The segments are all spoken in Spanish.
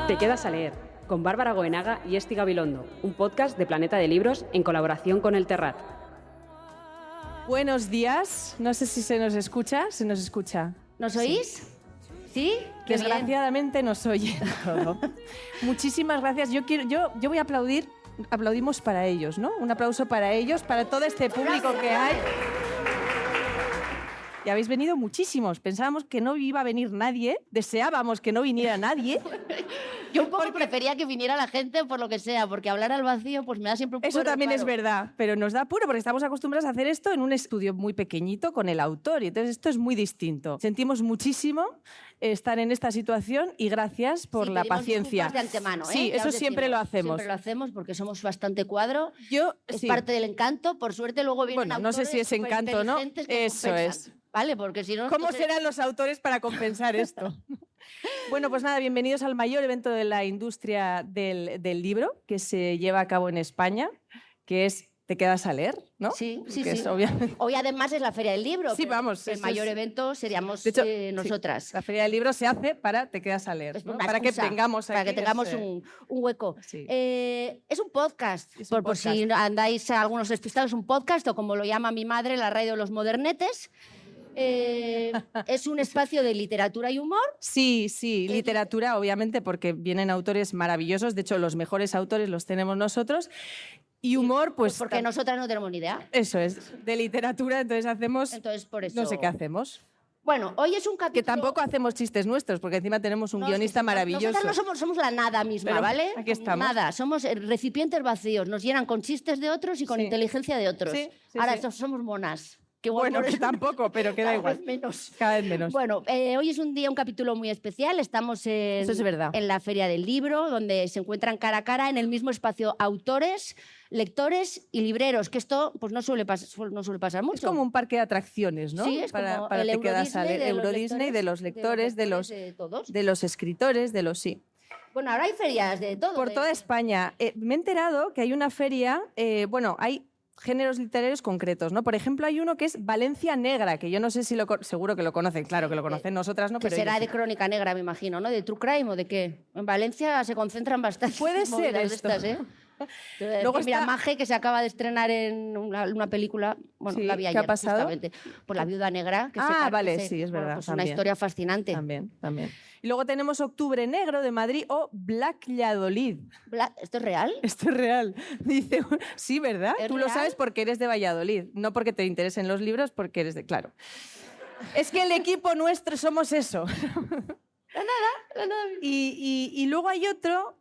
Te quedas a leer, con Bárbara Goenaga y Esti Gabilondo, un podcast de Planeta de Libros en colaboración con el Terrat. Buenos días, no sé si se nos escucha. ¿Nos oís? ¿Sí? Qué Desgraciadamente nos oye todo. Muchísimas gracias. Yo voy a aplaudir. Aplaudimos para ellos, ¿no? Un aplauso para ellos, para todo este público que hay. Y habéis venido muchísimos. Pensábamos que no iba a venir nadie, deseábamos que no viniera nadie. Yo un poco prefería que viniera la gente por lo que sea, porque hablar al vacío pues me da siempre un poco Eso también reparo. es verdad, pero nos da apuro porque estamos acostumbrados a hacer esto en un estudio muy pequeñito con el autor, y entonces esto es muy distinto. Sentimos muchísimo estar en esta situación y gracias por la paciencia. Disculpas de antemano, ¿eh? Sí, Ya eso os siempre decimos, lo hacemos. Siempre lo hacemos porque somos bastante cuadro. Es Sí. parte del encanto. Por suerte luego vienen Bueno, no sé si es encanto, ¿no? Eso es. ¿Vale? Porque si no... ¿Cómo serán los autores para compensar esto? Bueno, pues nada, bienvenidos al mayor evento de la industria del libro que se lleva a cabo en España, que es Te quedas a leer, ¿no? Sí. Es, obviamente... Hoy además es la Feria del Libro. Sí, vamos. El mayor evento seríamos de hecho, nosotras. Sí, la Feria del Libro se hace para Te quedas a leer, ¿no? Para que tengamos aquí un hueco. Sí. Es un podcast. Por si andáis algunos despistados, un podcast, o como lo llama mi madre, la radio de los modernetes. Es un espacio de literatura y humor. Sí, literatura, obviamente, porque vienen autores maravillosos. De hecho, los mejores autores los tenemos nosotros. Y humor, pues... Porque nosotras no tenemos ni idea. Eso es, de literatura, entonces hacemos... Entonces, por eso... No sé qué hacemos. Bueno, hoy es un capítulo... Que tampoco hacemos chistes nuestros, porque encima tenemos un guionista maravilloso. Nosotras no somos la nada misma, pero ¿vale? Aquí estamos. Nada, somos recipientes vacíos. Nos llenan con chistes de otros y con inteligencia de otros. Sí, Ahora, sí. somos monas. Bueno, que tampoco, pero queda igual. Cada vez menos. Bueno, hoy es un capítulo muy especial. Estamos Eso es verdad. en la Feria del Libro, donde se encuentran cara a cara en el mismo espacio autores, lectores y libreros, que esto pues no suele pasar mucho. Es como un parque de atracciones, ¿no? Sí, es como para el Te quedas a leer. Euro Disney, de los lectores, de los escritores, de los... Sí. Bueno, ahora hay ferias de todo. Por toda España. Me he enterado que hay una feria... hay géneros literarios concretos, ¿no? Por ejemplo, hay uno que es Valencia Negra, que yo no sé si seguro que lo conocen, claro que lo conocen, nosotras no, que pero será ellos... de crónica negra, me imagino, ¿no? ¿De true crime o de qué? En Valencia se concentran bastante. Puede ser esto. Estas, ¿eh? Luego mira, Maje, que se acaba de estrenar en una película, bueno, sí, la vi ayer, ¿qué ha pasado? Justamente, por La viuda negra. Que Sí, es verdad. Pues una historia fascinante. También. Y luego tenemos Octubre Negro de Madrid o Black Valladolid. ¿Esto es real? Esto es real. Dice, sí, ¿verdad? Tú real? Lo sabes porque eres de Valladolid, no porque te interesen los libros, porque eres de... Claro. Es que el equipo nuestro somos eso. La nada. Y luego hay otro...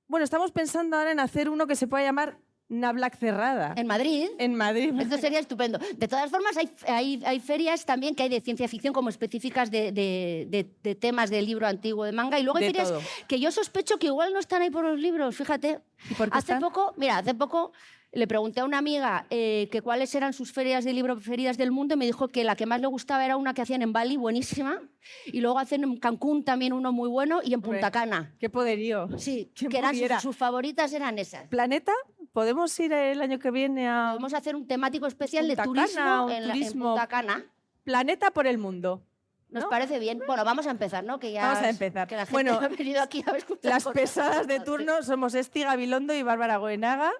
Bueno, estamos pensando ahora en hacer uno que se pueda llamar Nablack Cerrada. ¿En Madrid? En Madrid. Esto sería estupendo. De todas formas, hay ferias también que hay de ciencia ficción como específicas de temas del libro antiguo de manga. Y luego hay ferias todo. Que yo sospecho que igual no están ahí por los libros, fíjate. ¿Y por qué hace poco le pregunté a una amiga que cuáles eran sus ferias de libro preferidas del mundo y me dijo que la que más le gustaba era una que hacían en Bali, buenísima, y luego hacen en Cancún también uno muy bueno y en Punta Cana. ¡Qué poderío! Sí, que eran sus favoritas eran esas. ¿Planeta? ¿Podemos ir el año que viene a...? Podemos hacer un temático especial Punta de turismo, Cana, en Punta Cana. Planeta por el mundo. ¿Nos parece bien? Bueno, vamos a empezar, ¿no? Vamos a empezar. Que la gente ha venido aquí a escuchar las cosas. pesadas de turno somos Esti Gabilondo y Bárbara Goenaga.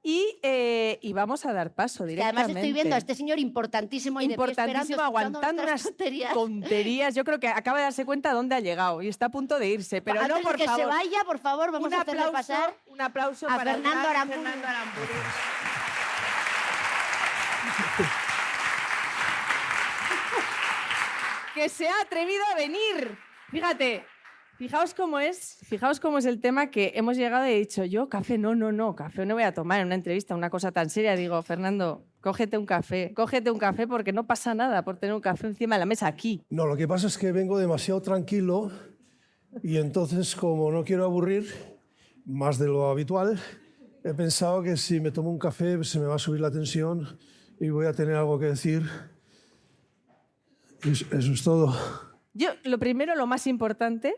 Y vamos a dar paso Que directamente. además estoy viendo a este señor importantísimo y de pie esperando, aguantando unas tonterías. Yo creo que acaba de darse cuenta de dónde ha llegado y está a punto de irse. Pero antes no, por de que favor. se vaya, por favor, vamos a hacerle pasar un aplauso a para Fernando Aramburu. Que se ha atrevido a venir. Fíjate. Fijaos cómo es el tema que hemos llegado y he dicho yo, café no voy a tomar en una entrevista, una cosa tan seria. Digo, Fernando, cógete un café porque no pasa nada por tener un café encima de la mesa aquí. No, lo que pasa es que vengo demasiado tranquilo y entonces, como no quiero aburrir más de lo habitual, he pensado que si me tomo un café se me va a subir la tensión y voy a tener algo que decir. Y eso es todo. Yo, lo primero, lo más importante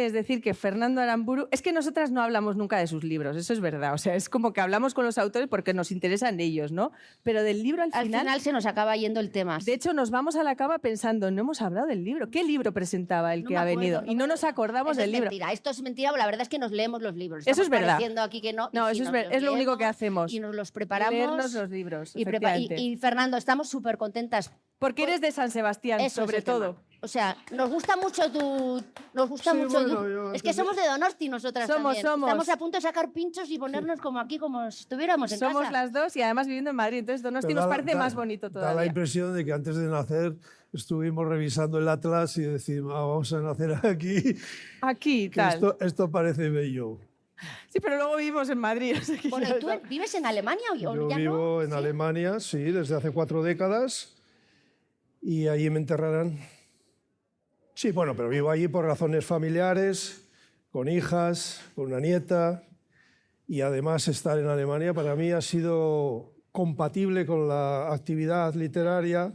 es decir que Fernando Aramburu... Es que nosotras no hablamos nunca de sus libros, eso es verdad. O sea, es como que hablamos con los autores porque nos interesan ellos, ¿no? Pero del libro al final se nos acaba yendo el tema. De hecho, nos vamos a la cama pensando, no hemos hablado del libro. ¿Qué libro presentaba el que ha venido? Y no nos acordamos del libro. Mentira. Esto es mentira, la verdad es que nos leemos los libros. Eso es verdad. Diciendo aquí que no. No, eso es lo único que hacemos. Y nos los preparamos. Leernos los libros, y Fernando, estamos súper contentas. Porque eres de San Sebastián, Eso sobre todo. O sea, nos gusta mucho tu... Nos gusta mucho tu... Es que somos de Donosti nosotras también. Estamos a punto de sacar pinchos y ponernos como aquí, como si estuviéramos en casa. Somos las dos y además viviendo en Madrid. Entonces Donosti nos parece más bonito todavía. Da la impresión de que antes de nacer estuvimos revisando el atlas y decimos, vamos a nacer aquí. Aquí, que tal. Esto parece bello. Sí, pero luego vivimos en Madrid. O sea que bueno, ¿y tú vives en Alemania o Yo ya no? vivo en Alemania, sí, desde hace 4 décadas. Y allí me enterrarán. Sí, bueno, pero vivo allí por razones familiares, con hijas, con una nieta. Y además estar en Alemania para mí ha sido compatible con la actividad literaria.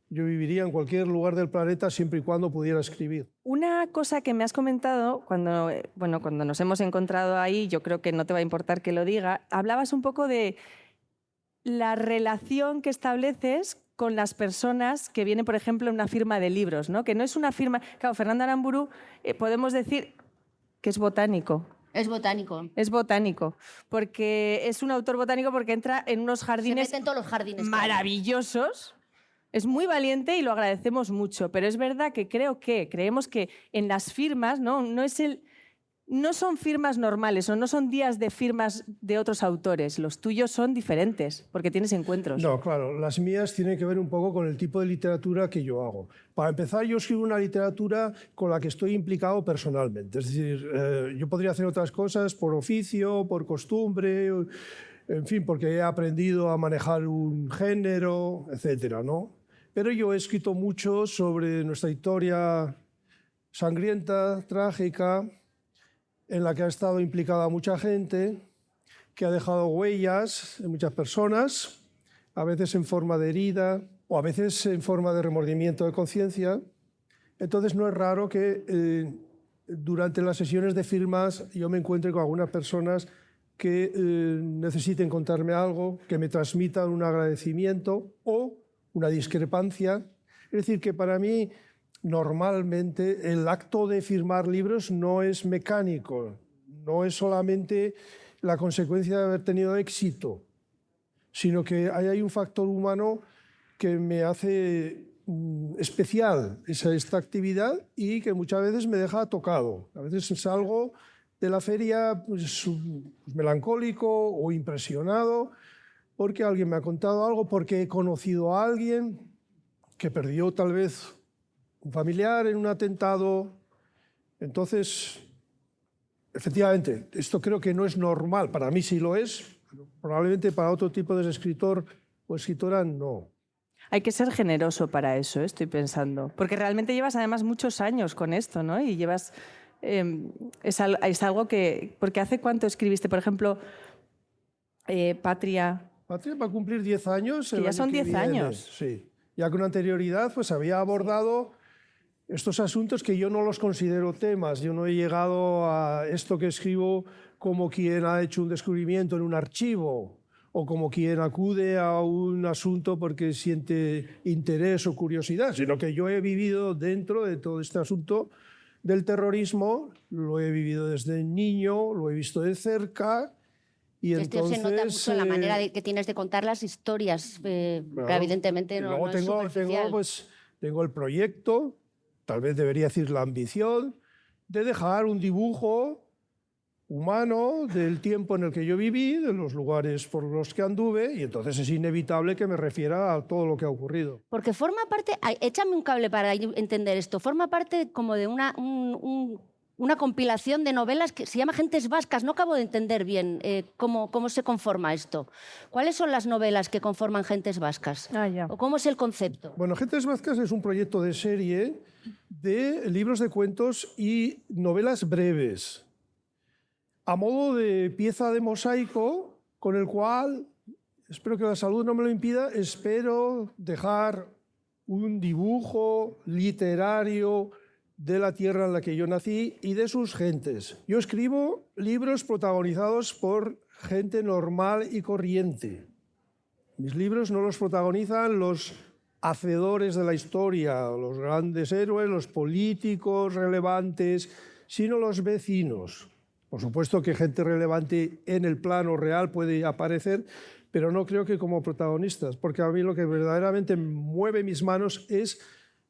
Yo viviría en cualquier lugar del planeta siempre y cuando pudiera escribir. Una cosa que me has comentado cuando nos hemos encontrado ahí, yo creo que no te va a importar que lo diga, hablabas un poco de la relación que estableces con las personas que vienen, por ejemplo, en una firma de libros, ¿no? Que no es una firma... Claro, Fernando Aramburu podemos decir que es botánico. Es botánico. Es botánico, porque es un autor botánico porque entra en unos jardines... Se mete en todos los jardines. Maravillosos. Es muy valiente y lo agradecemos mucho, pero es verdad que creemos que en las firmas no son firmas normales o no son días de firmas de otros autores. Los tuyos son diferentes porque tienes encuentros. No, claro, las mías tienen que ver un poco con el tipo de literatura que yo hago. Para empezar, yo escribo una literatura con la que estoy implicado personalmente. Es decir, yo podría hacer otras cosas por oficio, por costumbre, en fin, porque he aprendido a manejar un género, etcétera, ¿no? Pero yo he escrito mucho sobre nuestra historia sangrienta, trágica, en la que ha estado implicada mucha gente, que ha dejado huellas en muchas personas, a veces en forma de herida o a veces en forma de remordimiento de conciencia. Entonces no es raro que durante las sesiones de firmas yo me encuentre con algunas personas que necesiten contarme algo, que me transmitan un agradecimiento o una discrepancia. Es decir, que para mí normalmente el acto de firmar libros no es mecánico, no es solamente la consecuencia de haber tenido éxito, sino que hay un factor humano que me hace especial esta actividad y que muchas veces me deja tocado. A veces salgo de la feria pues, melancólico o impresionado porque alguien me ha contado algo, porque he conocido a alguien que perdió tal vez un familiar en un atentado. Entonces, efectivamente, esto creo que no es normal. Para mí sí lo es, pero probablemente para otro tipo de escritor o escritora no. Hay que ser generoso para eso, estoy pensando. Porque realmente llevas además muchos años con esto, ¿no? Y llevas... es algo que... Porque ¿hace cuánto escribiste? Por ejemplo, Patria... Patria va a cumplir 10 años. Que ya son 10 años. Sí. Ya con anterioridad pues había abordado estos asuntos que yo no los considero temas. Yo no he llegado a esto que escribo como quien ha hecho un descubrimiento en un archivo o como quien acude a un asunto porque siente interés o curiosidad, sino que yo he vivido dentro de todo este asunto del terrorismo, lo he vivido desde niño, lo he visto de cerca. Y esto se nota mucho en la manera que tienes de contar las historias, claro, que evidentemente no es superficial. Tengo el proyecto, tal vez debería decir la ambición, de dejar un dibujo humano del tiempo en el que yo viví, de los lugares por los que anduve, y entonces es inevitable que me refiera a todo lo que ha ocurrido. Porque forma parte, échame un cable para entender esto, forma parte como de una compilación de novelas que se llama Gentes Vascas. No acabo de entender bien cómo se conforma esto. ¿Cuáles son las novelas que conforman Gentes Vascas? Ya. ¿O cómo es el concepto? Bueno, Gentes Vascas es un proyecto de serie de libros de cuentos y novelas breves, a modo de pieza de mosaico con el cual, espero que la salud no me lo impida, espero dejar un dibujo literario de la tierra en la que yo nací y de sus gentes. Yo escribo libros protagonizados por gente normal y corriente. Mis libros no los protagonizan los hacedores de la historia, los grandes héroes, los políticos relevantes, sino los vecinos. Por supuesto que gente relevante en el plano real puede aparecer, pero no creo que como protagonistas, porque a mí lo que verdaderamente mueve mis manos es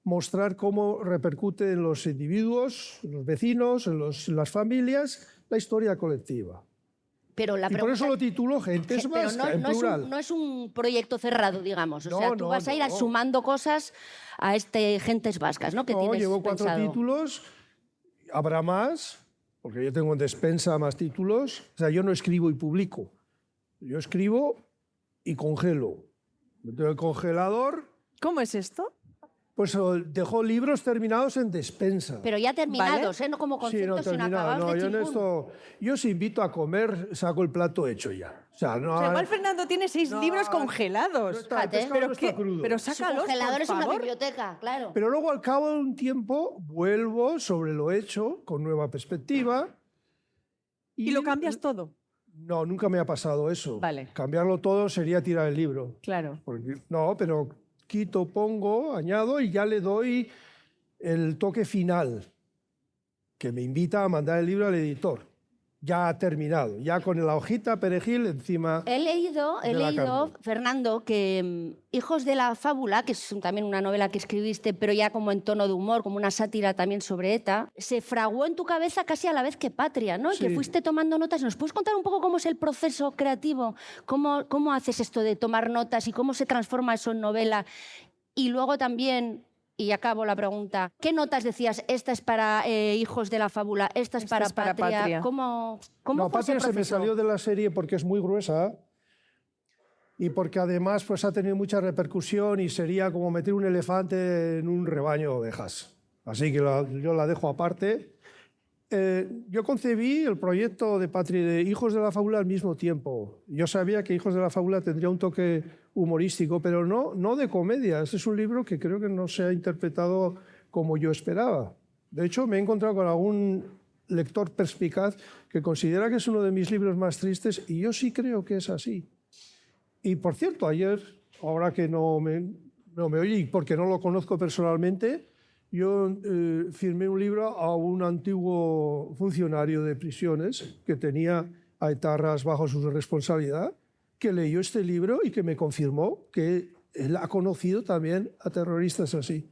mostrar cómo repercute en los individuos, en los vecinos, en las familias, la historia colectiva. Pero la y por eso lo titulo Gentes Vascas, en plural. No es un proyecto cerrado, digamos. O No, sea, tú no, vas a ir no. sumando cosas a este Gentes Vascas, ¿no? Que No, tienes llevo 4 pensado. títulos, habrá más, porque yo tengo en despensa más títulos. O sea, yo no escribo y publico. Yo escribo y congelo. Meto el congelador, ¿Cómo es esto? pues dejo libros terminados en despensa. Pero ya terminados, Vale. No como Sí, no, conceptos, sino terminado. acabados No, de yo en chimpún. esto, yo os invito a comer, saco el plato hecho ya. O sea, no, O sea, igual Fernando tiene 6 No, libros no congelados. está, el Fíjate. pescado ¿Pero no está qué? crudo. Pero Su sácalos, congelador por es una favor. biblioteca, claro. Pero luego, al cabo de un tiempo, vuelvo sobre lo hecho, con nueva perspectiva. Y lo cambias todo. No, nunca me ha pasado eso. Vale. Cambiarlo todo sería tirar el libro. Claro. No, pero quito, pongo, añado y ya le doy el toque final, que me invita a mandar el libro al editor. Ya ha terminado, ya con la hojita perejil encima. He leído, de la carne. Fernando, que Hijos de la Fábula, que es también una novela que escribiste, pero ya como en tono de humor, como una sátira también sobre ETA, se fraguó en tu cabeza casi a la vez que Patria, ¿no? Y que Sí. fuiste tomando notas. ¿Nos puedes contar un poco cómo es el proceso creativo? ¿Cómo haces esto de tomar notas y cómo se transforma eso en novela? Y luego también... Y acabo la pregunta. ¿Qué notas decías? Esta es para Hijos de la Fábula, esta es Esta para es para Patria. Patria. ¿Cómo No, fue ese Patria se me proceso? salió de la serie porque es muy gruesa y porque además pues, ha tenido mucha repercusión y sería como meter un elefante en un rebaño de ovejas. Así que yo la dejo aparte. Yo concebí el proyecto de Patria y de Hijos de la Fábula al mismo tiempo. Yo sabía que Hijos de la Fábula tendría un toque humorístico, pero no de comedia. Este es un libro que creo que no se ha interpretado como yo esperaba. De hecho, me he encontrado con algún lector perspicaz que considera que es uno de mis libros más tristes y yo sí creo que es así. Y por cierto, ayer, ahora que no me oye y porque no lo conozco personalmente, yo firmé un libro a un antiguo funcionario de prisiones que tenía a etarras bajo su responsabilidad, que leyó este libro y que me confirmó que él ha conocido también a terroristas así.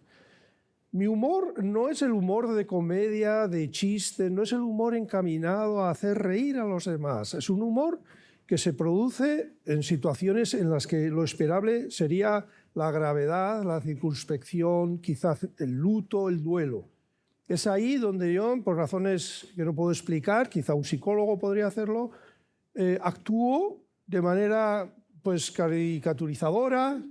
Mi humor no es el humor de comedia, de chiste, no es el humor encaminado a hacer reír a los demás. Es un humor que se produce en situaciones en las que lo esperable sería la gravedad, la circunspección, quizás el luto, el duelo. Es ahí donde yo, por razones que no puedo explicar, quizá un psicólogo podría hacerlo, actúo de manera pues, caricaturizadora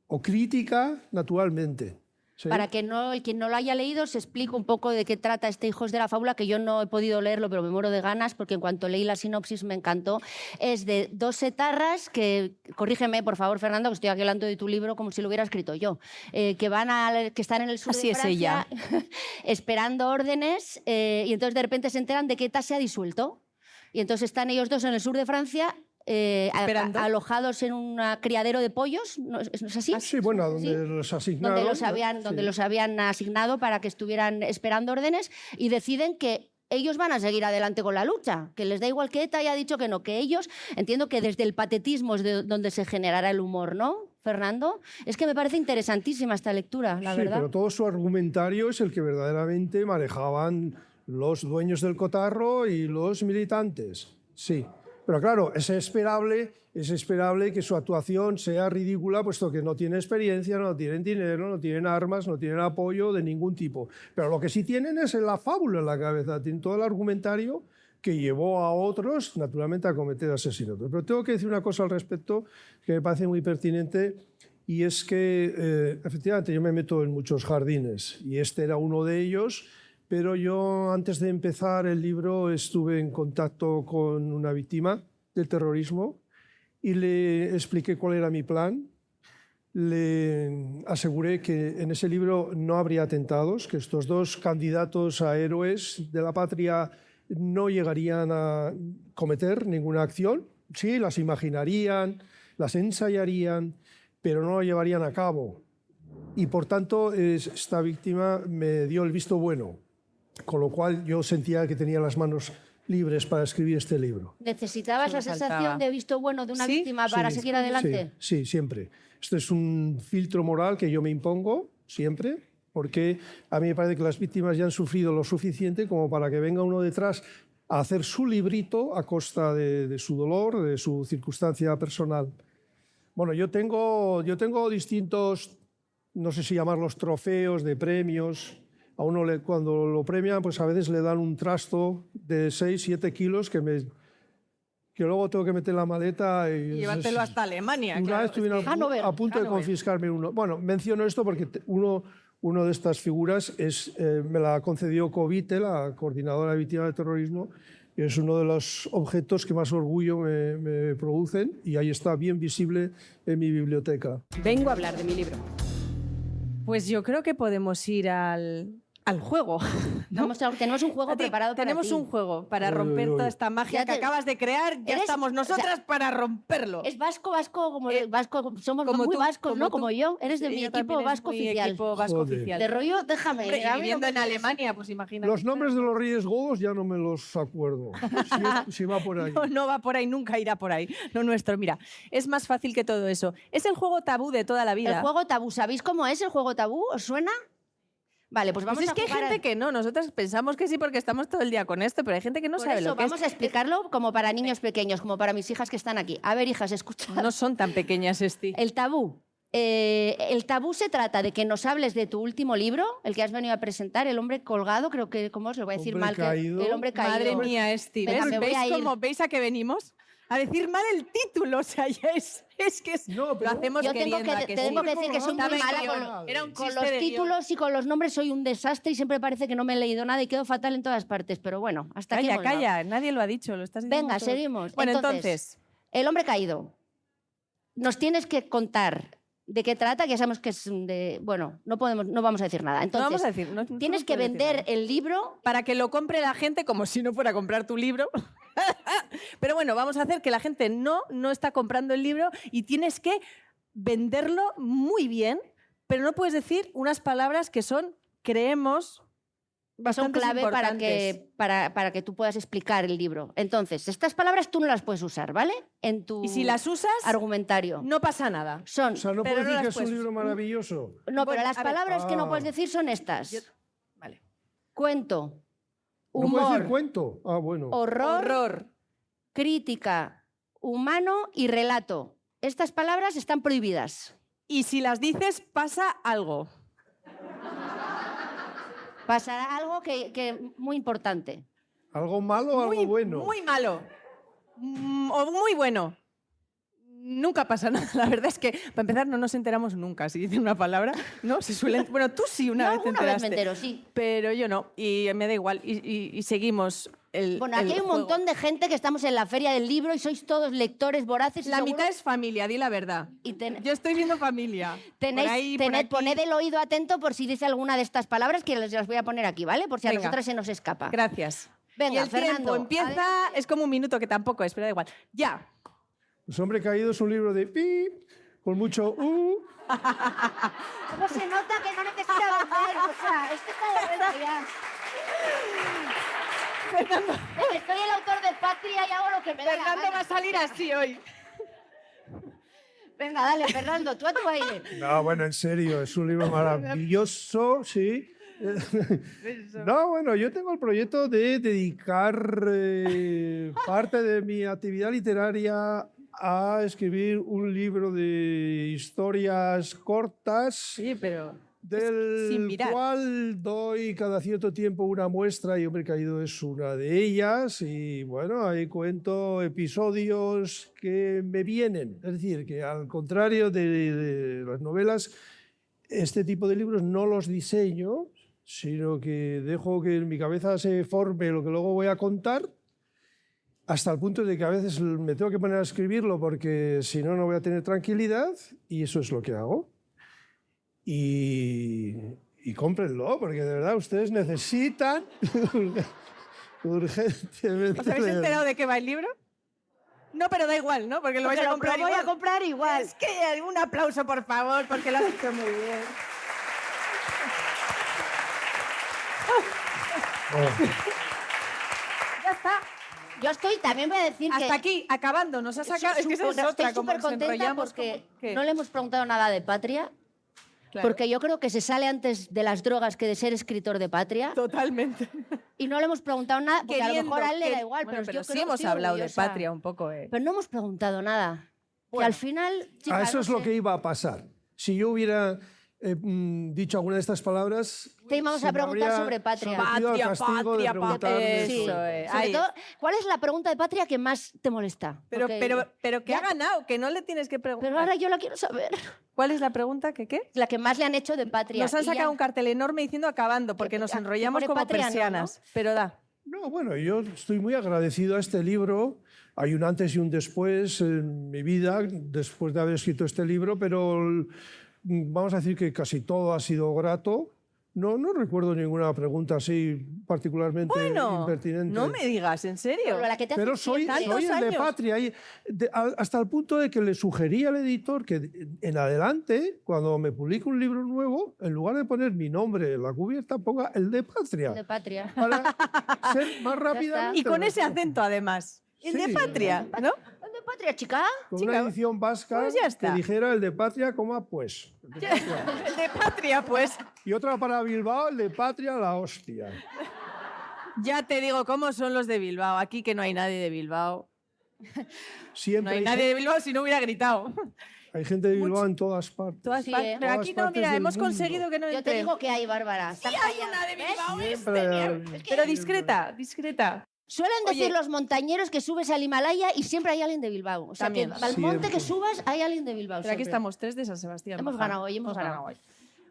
o crítica, naturalmente. ¿Sí? Para que quien no lo haya leído, se explique un poco de qué trata este Hijos de la Fábula, que yo no he podido leerlo, pero me muero de ganas, porque en cuanto leí la sinopsis me encantó. Es de 2 etarras que, corrígeme por favor, Fernando, que estoy aquí hablando de tu libro como si lo hubiera escrito yo, que están en el sur Así de es Francia ella. esperando órdenes y entonces de repente se enteran de que ETA se ha disuelto. Y entonces están ellos dos en el sur de Francia Esperando. alojados en un criadero de pollos, ¿no es así? Sí, bueno, donde Sí. los asignaron. Donde Sí. los habían asignado para que estuvieran esperando órdenes y deciden que ellos van a seguir adelante con la lucha, que les da igual que ETA haya dicho que no, que ellos, entiendo que desde el patetismo es de donde se generará el humor, ¿no, Fernando? Es que me parece interesantísima esta lectura, la Sí, verdad. pero todo su argumentario es el que verdaderamente manejaban los dueños del cotarro y los militantes. Sí. Pero claro, es esperable que su actuación sea ridícula, puesto que no tiene experiencia, no tienen dinero, no tienen armas, no tienen apoyo de ningún tipo. Pero lo que sí tienen es la fábula en la cabeza, tienen todo el argumentario que llevó a otros, naturalmente, a cometer asesinatos. Pero tengo que decir una cosa al respecto que me parece muy pertinente, y es que, efectivamente, yo me meto en muchos jardines, y este era uno de ellos. Pero yo, antes de empezar el libro, estuve en contacto con una víctima del terrorismo y le expliqué cuál era mi plan. le aseguré que en ese libro no habría atentados, que estos dos candidatos a héroes de la patria no llegarían a cometer ninguna acción. Sí, las imaginarían, las ensayarían, pero no lo llevarían a cabo. Y por tanto, esta víctima me dio el visto bueno, con lo cual yo sentía que tenía las manos libres para escribir este libro. ¿Necesitabas Eso esa me sensación faltaba. de visto bueno de una ¿Sí? víctima para Sí, seguir adelante? Sí, siempre. Esto es un filtro moral que yo me impongo siempre, porque a mí me parece que las víctimas ya han sufrido lo suficiente como para que venga uno detrás a hacer su librito a costa de su dolor, de su circunstancia personal. Bueno, yo tengo distintos, no sé si llamarlos trofeos, de premios. A uno cuando lo premian, pues a veces le dan un trasto de 6-7 kilos que luego tengo que meter en la maleta y Llevártelo hasta Alemania. una claro, vez estuvieron Hannover, a punto de Hannover. confiscarme uno. Bueno, menciono esto porque uno de estas figuras me la concedió Covite, la coordinadora de víctimas de terrorismo, y es uno de los objetos que más orgullo me producen, y ahí está bien visible en mi biblioteca. Vengo a hablar de mi libro. Pues yo creo que podemos ir al juego. ¿no? Tenemos un juego A ti, preparado para tenemos ti. un juego para Uy, romper uy, uy. toda esta magia Ya que te- acabas de crear. Ya Eres- estamos nosotras para romperlo. Es vasco, como Eh, vasco, somos como muy tú, vascos, como ¿no? tú. Como yo. Eres de Sí, mi yo equipo también es vasco muy oficial. equipo vasco Joder. oficial. De rollo, déjame. Hombre, y a mí no viviendo me en puedes- Alemania, pues imagínate. Los nombres de los Reyes Godos ya no me los acuerdo, si va por ahí. No va por ahí, nunca irá por ahí. No nuestro, mira, es más fácil que todo eso. Es el juego tabú de toda la vida. El juego tabú, ¿sabéis cómo es el juego tabú? ¿Os suena? Vale, pues vamos Pues es a que hay jugar gente que no, nosotros pensamos que sí porque estamos todo el día con esto, pero hay gente que no Por sabe eso, lo que vamos es. a explicarlo como para niños pequeños, como para mis hijas que están aquí. A ver, hijas, escuchad. No son tan pequeñas, Esti. El tabú. El tabú se trata de que nos hables de tu último libro, el que has venido a presentar, El hombre colgado, creo que, ¿cómo os lo voy a decir Hombre mal? caído. El hombre caído. Madre mía, Esti. Venga, ¿Ves? me voy a ir. ¿Veis a qué venimos? A decir mal el título, o sea, ya es que es, No, pero- lo hacemos Yo tengo queriendo, ¿a que sí? decir que soy muy Está bien, mala guión. Era un con chiste los de guión. títulos y con los nombres soy un desastre y siempre parece que no me he leído nada y quedo fatal en todas partes, pero bueno, hasta aquí Calla, hemos llegado. calla, nadie lo ha dicho, lo estás diciendo Venga, tú. seguimos. Bueno, entonces, El hombre caído. Nos tienes que contar de qué trata, que ya sabemos que es de... Bueno, no vamos a decir nada. no Entonces, vamos a decir, no tienes que puedes decir vender nada. el libro. Para que lo compre la gente como si no fuera a comprar tu libro. Pero bueno, vamos a hacer que la gente no está comprando el libro y tienes que venderlo muy bien, pero no puedes decir unas palabras que son, creemos, Son bastante clave para importantes. para que tú puedas explicar el libro. Entonces, estas palabras tú no las puedes usar, ¿vale? En tu Y si las usas, argumentario. no pasa nada. Son... O sea, no Pero puedo no decir las que es un puedes- libro maravilloso. No, Bueno, pero las a ver. palabras que no Ah. puedes decir son estas. Vale. Cuento, ¿No puedo decir humor, cuento? Ah, bueno. horror, crítica, humano y relato. Estas palabras están prohibidas. Y si las dices, pasa algo. Pasará algo que muy importante. ¿Algo malo o algo bueno? Muy malo. O muy bueno. Nunca pasa nada. La verdad es que, para empezar, no nos enteramos nunca. Si dicen una palabra, ¿no? Se suelen... Bueno, tú sí una Yo vez te alguna vez enteraste. me entero, sí. Pero yo no. Y me da igual. Y seguimos el Bueno, aquí hay un juego. montón de gente que estamos en la feria del libro y sois todos lectores voraces. Y La seguro- mitad es familia, di la verdad. y Yo estoy viendo familia. tenéis, Por ahí, por aquí. poned el oído atento por si dice alguna de estas palabras que las voy a poner aquí, ¿vale? Por si a Venga. nosotras se nos escapa. Gracias. Venga, y el Fernando, tiempo empieza, adelante. es como un minuto que tampoco es, pero da igual. Ya. El hombre caído es un libro de pi, con mucho ¿Cómo se nota que no necesita vender? O sea, esto está de vuelta ya. Soy el autor de Patria y hago lo que me da la Fernando gana. va a salir así hoy. Venga, dale, Fernando, tú a tu baile. No, bueno, en serio, es un libro maravilloso, sí. No, bueno, yo tengo el proyecto de dedicar parte de mi actividad literaria a escribir un libro de historias cortas, Sí, pero... sin del mirar. cual doy cada cierto tiempo una muestra y Hombre Caído es una de ellas. Y bueno, ahí cuento episodios que me vienen. Es decir, que al contrario de las novelas, este tipo de libros no los diseño, sino que dejo que en mi cabeza se forme lo que luego voy a contar, hasta el punto de que a veces me tengo que poner a escribirlo porque si no, no voy a tener tranquilidad, y eso es lo que hago. y cómprenlo, porque de verdad ustedes necesitan urgentemente. ¿Os habéis enterado de qué va el libro? No, pero da igual, ¿no? Porque lo vais a comprar voy igual. a comprar igual. Es que un aplauso, por favor, porque lo has hecho muy bien. Ya está. Yo también voy a decir que... Hasta aquí, acabando. Nos ha sacado... Es que esa es otra, estoy como súper nos contenta enrollamos. porque ¿Qué? no le hemos preguntado nada de Patria, Claro. porque yo creo que se sale antes de las drogas que de ser escritor de Patria. Totalmente. Y no le hemos preguntado nada, porque a lo Queriendo, mejor a él le da que- igual, Bueno, pero, yo sí creo hemos estoy hablado de orgullosa. Patria un poco, ¿eh? Pero no hemos preguntado nada. Que Bueno, al final... chica, A eso no es lo sé, que iba a pasar. Si yo hubiera dicho alguna de estas palabras... Te íbamos se a me preguntar habría sobre Patria. sometido al castigo de preguntarme Sí. Eso sobre- es. Sobre Ahí. todo, ¿cuál es la pregunta de Patria que más te molesta? Pero que Ya- ha ganado, que no le tienes que preguntar. Pero ahora yo la quiero saber. ¿Cuál es la pregunta? ¿Qué qué? La que más le han hecho de Patria. Nos han Y ya- sacado un cartel enorme diciendo acabando, porque nos que enrollamos pone como Patria, no, persianas. Pero da. No, bueno, yo estoy muy agradecido a este libro. Hay un antes y un después en mi vida, después de haber escrito este libro, pero vamos a decir que casi todo ha sido grato. No recuerdo ninguna pregunta así particularmente Bueno, impertinente. no me digas, ¿en serio? Pero la que te hace Pero soy tantos el de años. Patria, hasta el punto de que le sugerí al editor que en adelante, cuando me publique un libro nuevo, en lugar de poner mi nombre en la cubierta, ponga el de Patria, de Patria. para ser más rápidamente. Y con ese acento, además. El de Sí. Patria, ¿no? ¿El de Patria, chica? Con chica, una edición vasca pues ya está. que dijera el de Patria, coma pues. El de Patria, pues. Y otra para Bilbao, el de Patria, la hostia. Ya te digo cómo son los de Bilbao. Aquí que no hay nadie de Bilbao. Siempre No hay nadie de Bilbao si no hubiera gritado. hay gente de Bilbao en todas partes. Todas Sí, partes. ¿eh? Pero Todas aquí no, partes mira, del hemos mundo. conseguido que no Yo te entre. digo que hay, Bárbara. Sí, hay una de Bilbao. Siempre, Pero discreta, discreta. Suelen Oye. decir los montañeros que subes al Himalaya y siempre hay alguien de Bilbao. O sea, También. que al monte Siempre. que subas hay alguien de Bilbao. Pero aquí siempre. estamos 3 de San Sebastián. Hemos Maja. ganado hoy, hemos ganado. hoy.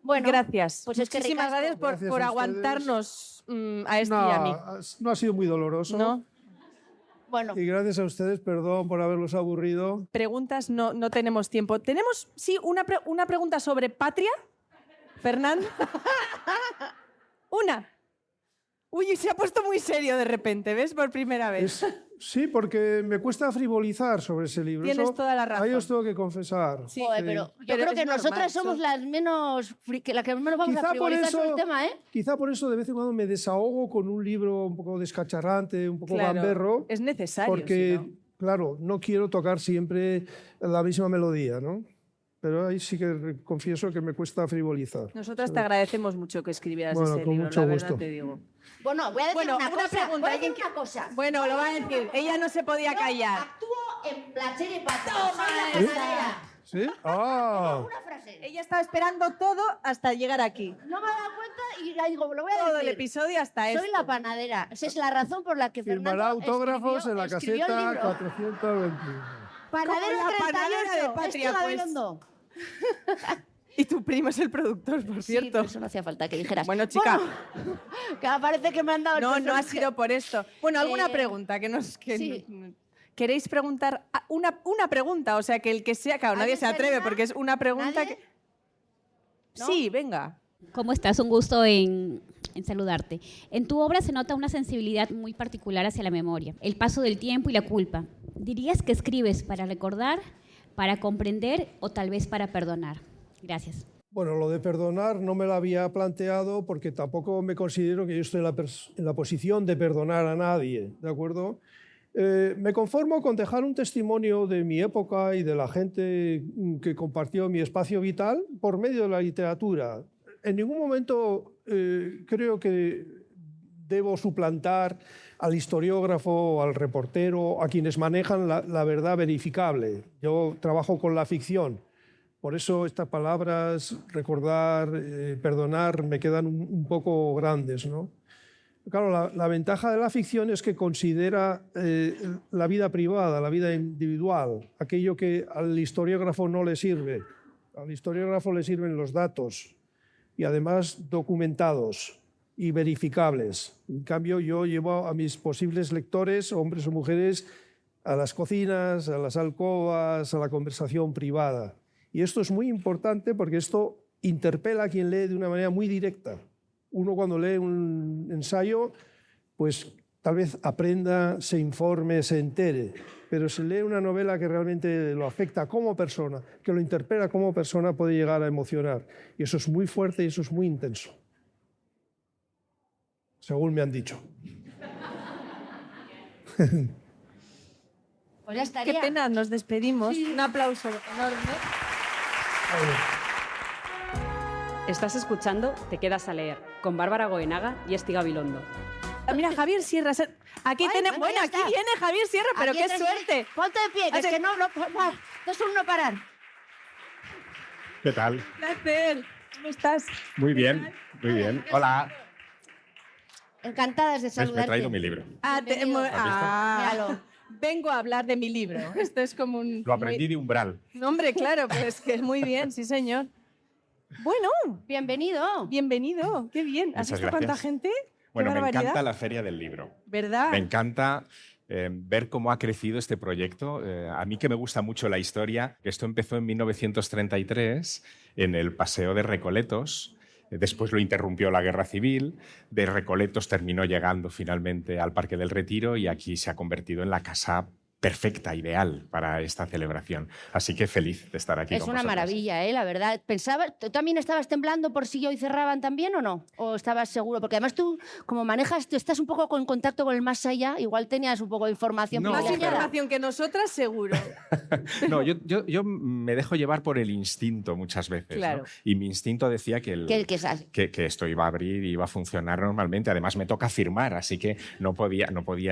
Bueno, Gracias. pues es que Muchísimas ricasco. gracias por, Gracias por a ustedes. aguantarnos a este y a mí. No ha sido muy doloroso. ¿No? Bueno, Y gracias a ustedes, perdón por haberlos aburrido. Preguntas no tenemos tiempo. Tenemos, sí, una pregunta sobre Patria. Fernando. Una. Uy, se ha puesto muy serio de repente, ¿ves? Por primera vez. Sí, porque me cuesta frivolizar sobre ese libro. Tienes Eso toda la razón. Ahí os tengo que confesar. Sí. joder, Sí. pero yo Pero creo es que normal, nosotras somos son- las menos... las que menos vamos a Quizá por frivolizar sobre el eso- tema, ¿eh? Quizá por eso de vez en cuando me desahogo con un libro un poco descacharrante, un poco Claro, gamberro, es necesario. porque, si no. claro, no quiero tocar siempre la misma melodía, ¿no? Pero ahí sí que confieso que me cuesta frivolizar. Nosotras te agradecemos mucho que escribieras Bueno, ese con libro, mucho la verdad gusto. te digo. Bueno, voy a decir Bueno, una una cosa. pregunta, Voy a decir ¿alguien una cosa. Bueno, lo va a decir. Ella no se podía Yo callar. actúo en placer y patria. Toma Soy la esa. panadera. ¿Sí? ¡Ah! Una frase. Ella estaba esperando todo hasta llegar aquí. No me he dado cuenta y la digo, lo voy a Todo decir. el episodio hasta esto. Soy la panadera. Esa es la razón por la que Firmará Fernando autógrafos en la escribió el caseta libro. 421. Panadero Como la 38, panadera de Patria, Esti pues. Gabilondo. Y tu primo es el productor, por Sí, cierto. pero eso no hacía falta que dijeras. Bueno, chica. Bueno, que me parece que me han dado el No, no ha personaje. sido por esto. Bueno, alguna Eh, pregunta que nos... Que sí. ¿Queréis preguntar una pregunta? O sea, que el que sea... Claro, nadie ¿Alguien se atreve se anima? porque es una pregunta ¿Nadie? que... ¿No? Sí, venga. ¿Cómo estás? Un gusto en saludarte. En tu obra se nota una sensibilidad muy particular hacia la memoria, el paso del tiempo y la culpa. ¿Dirías que escribes para recordar, para comprender o tal vez para perdonar? Gracias. Bueno, lo de perdonar no me lo había planteado porque tampoco me considero que yo estoy en la posición de perdonar a nadie, ¿de acuerdo? Me conformo con dejar un testimonio de mi época y de la gente que compartió mi espacio vital por medio de la literatura. En ningún momento creo que debo suplantar al historiógrafo o al reportero, a quienes manejan la verdad verificable. Yo trabajo con la ficción. Por eso estas palabras, recordar, perdonar, me quedan un poco grandes, ¿no? Claro, la ventaja de la ficción es que considera la vida privada, la vida individual, aquello que al historiógrafo no le sirve. Al historiógrafo le sirven los datos y además documentados y verificables. En cambio, yo llevo a mis posibles lectores, hombres o mujeres, a las cocinas, a las alcobas, a la conversación privada. Y esto es muy importante porque esto interpela a quien lee de una manera muy directa. Uno cuando lee un ensayo, pues tal vez aprenda, se informe, se entere, pero si lee una novela que realmente lo afecta como persona, que lo interpela como persona, puede llegar a emocionar. Y eso es muy fuerte y eso es muy intenso. Según me han dicho. Pues ya estaría. Qué pena, nos despedimos. Sí. Un aplauso enorme. Estás escuchando Te quedas a leer, con Bárbara Goenaga y Esti Gabilondo. Mira, Javier Sierra. Aquí Ay, tenemos. bueno, Bueno, ya aquí está. viene Javier Sierra, pero Aquí qué eres- suerte. Ponte de pie, que es Hace- que no, 2, 1, parar. ¿Qué tal? Un placer. ¿Cómo estás? Muy bien, muy bien. Hola. Encantadas de ¿Ves? Me he saludarte. traído mi libro. Bienvenido. Míralo. Vengo a hablar de mi libro. Esto es como un... Lo aprendí de Umbral. No, hombre, claro, pues que es muy bien, sí, señor. Bueno, Bienvenido. bienvenido. Qué bien. ¿Has Muchas visto cuánta gracias. gente? Bueno, Qué me barbaridad. encanta la Feria del Libro. ¿Verdad? Me encanta ver cómo ha crecido este proyecto. A mí que me gusta mucho la historia, esto empezó en 1933 en el Paseo de Recoletos. Después lo interrumpió la Guerra Civil. De Recoletos terminó llegando finalmente al Parque del Retiro y aquí se ha convertido en la casa perfecta, ideal para esta celebración. Así que feliz de estar aquí Es con una vosotros. maravilla, la verdad. ¿Tú también estabas temblando por si hoy cerraban también o no? ¿O estabas seguro? Porque además tú, como manejas, tú estás un poco en contacto con el más allá, igual tenías un poco de información No, Más privilegiada. información que nosotras, seguro. No, yo me dejo llevar por el instinto muchas veces. Claro. ¿no? Y mi instinto decía que, que esto iba a abrir y iba a funcionar normalmente. Además, me toca firmar, así que no podía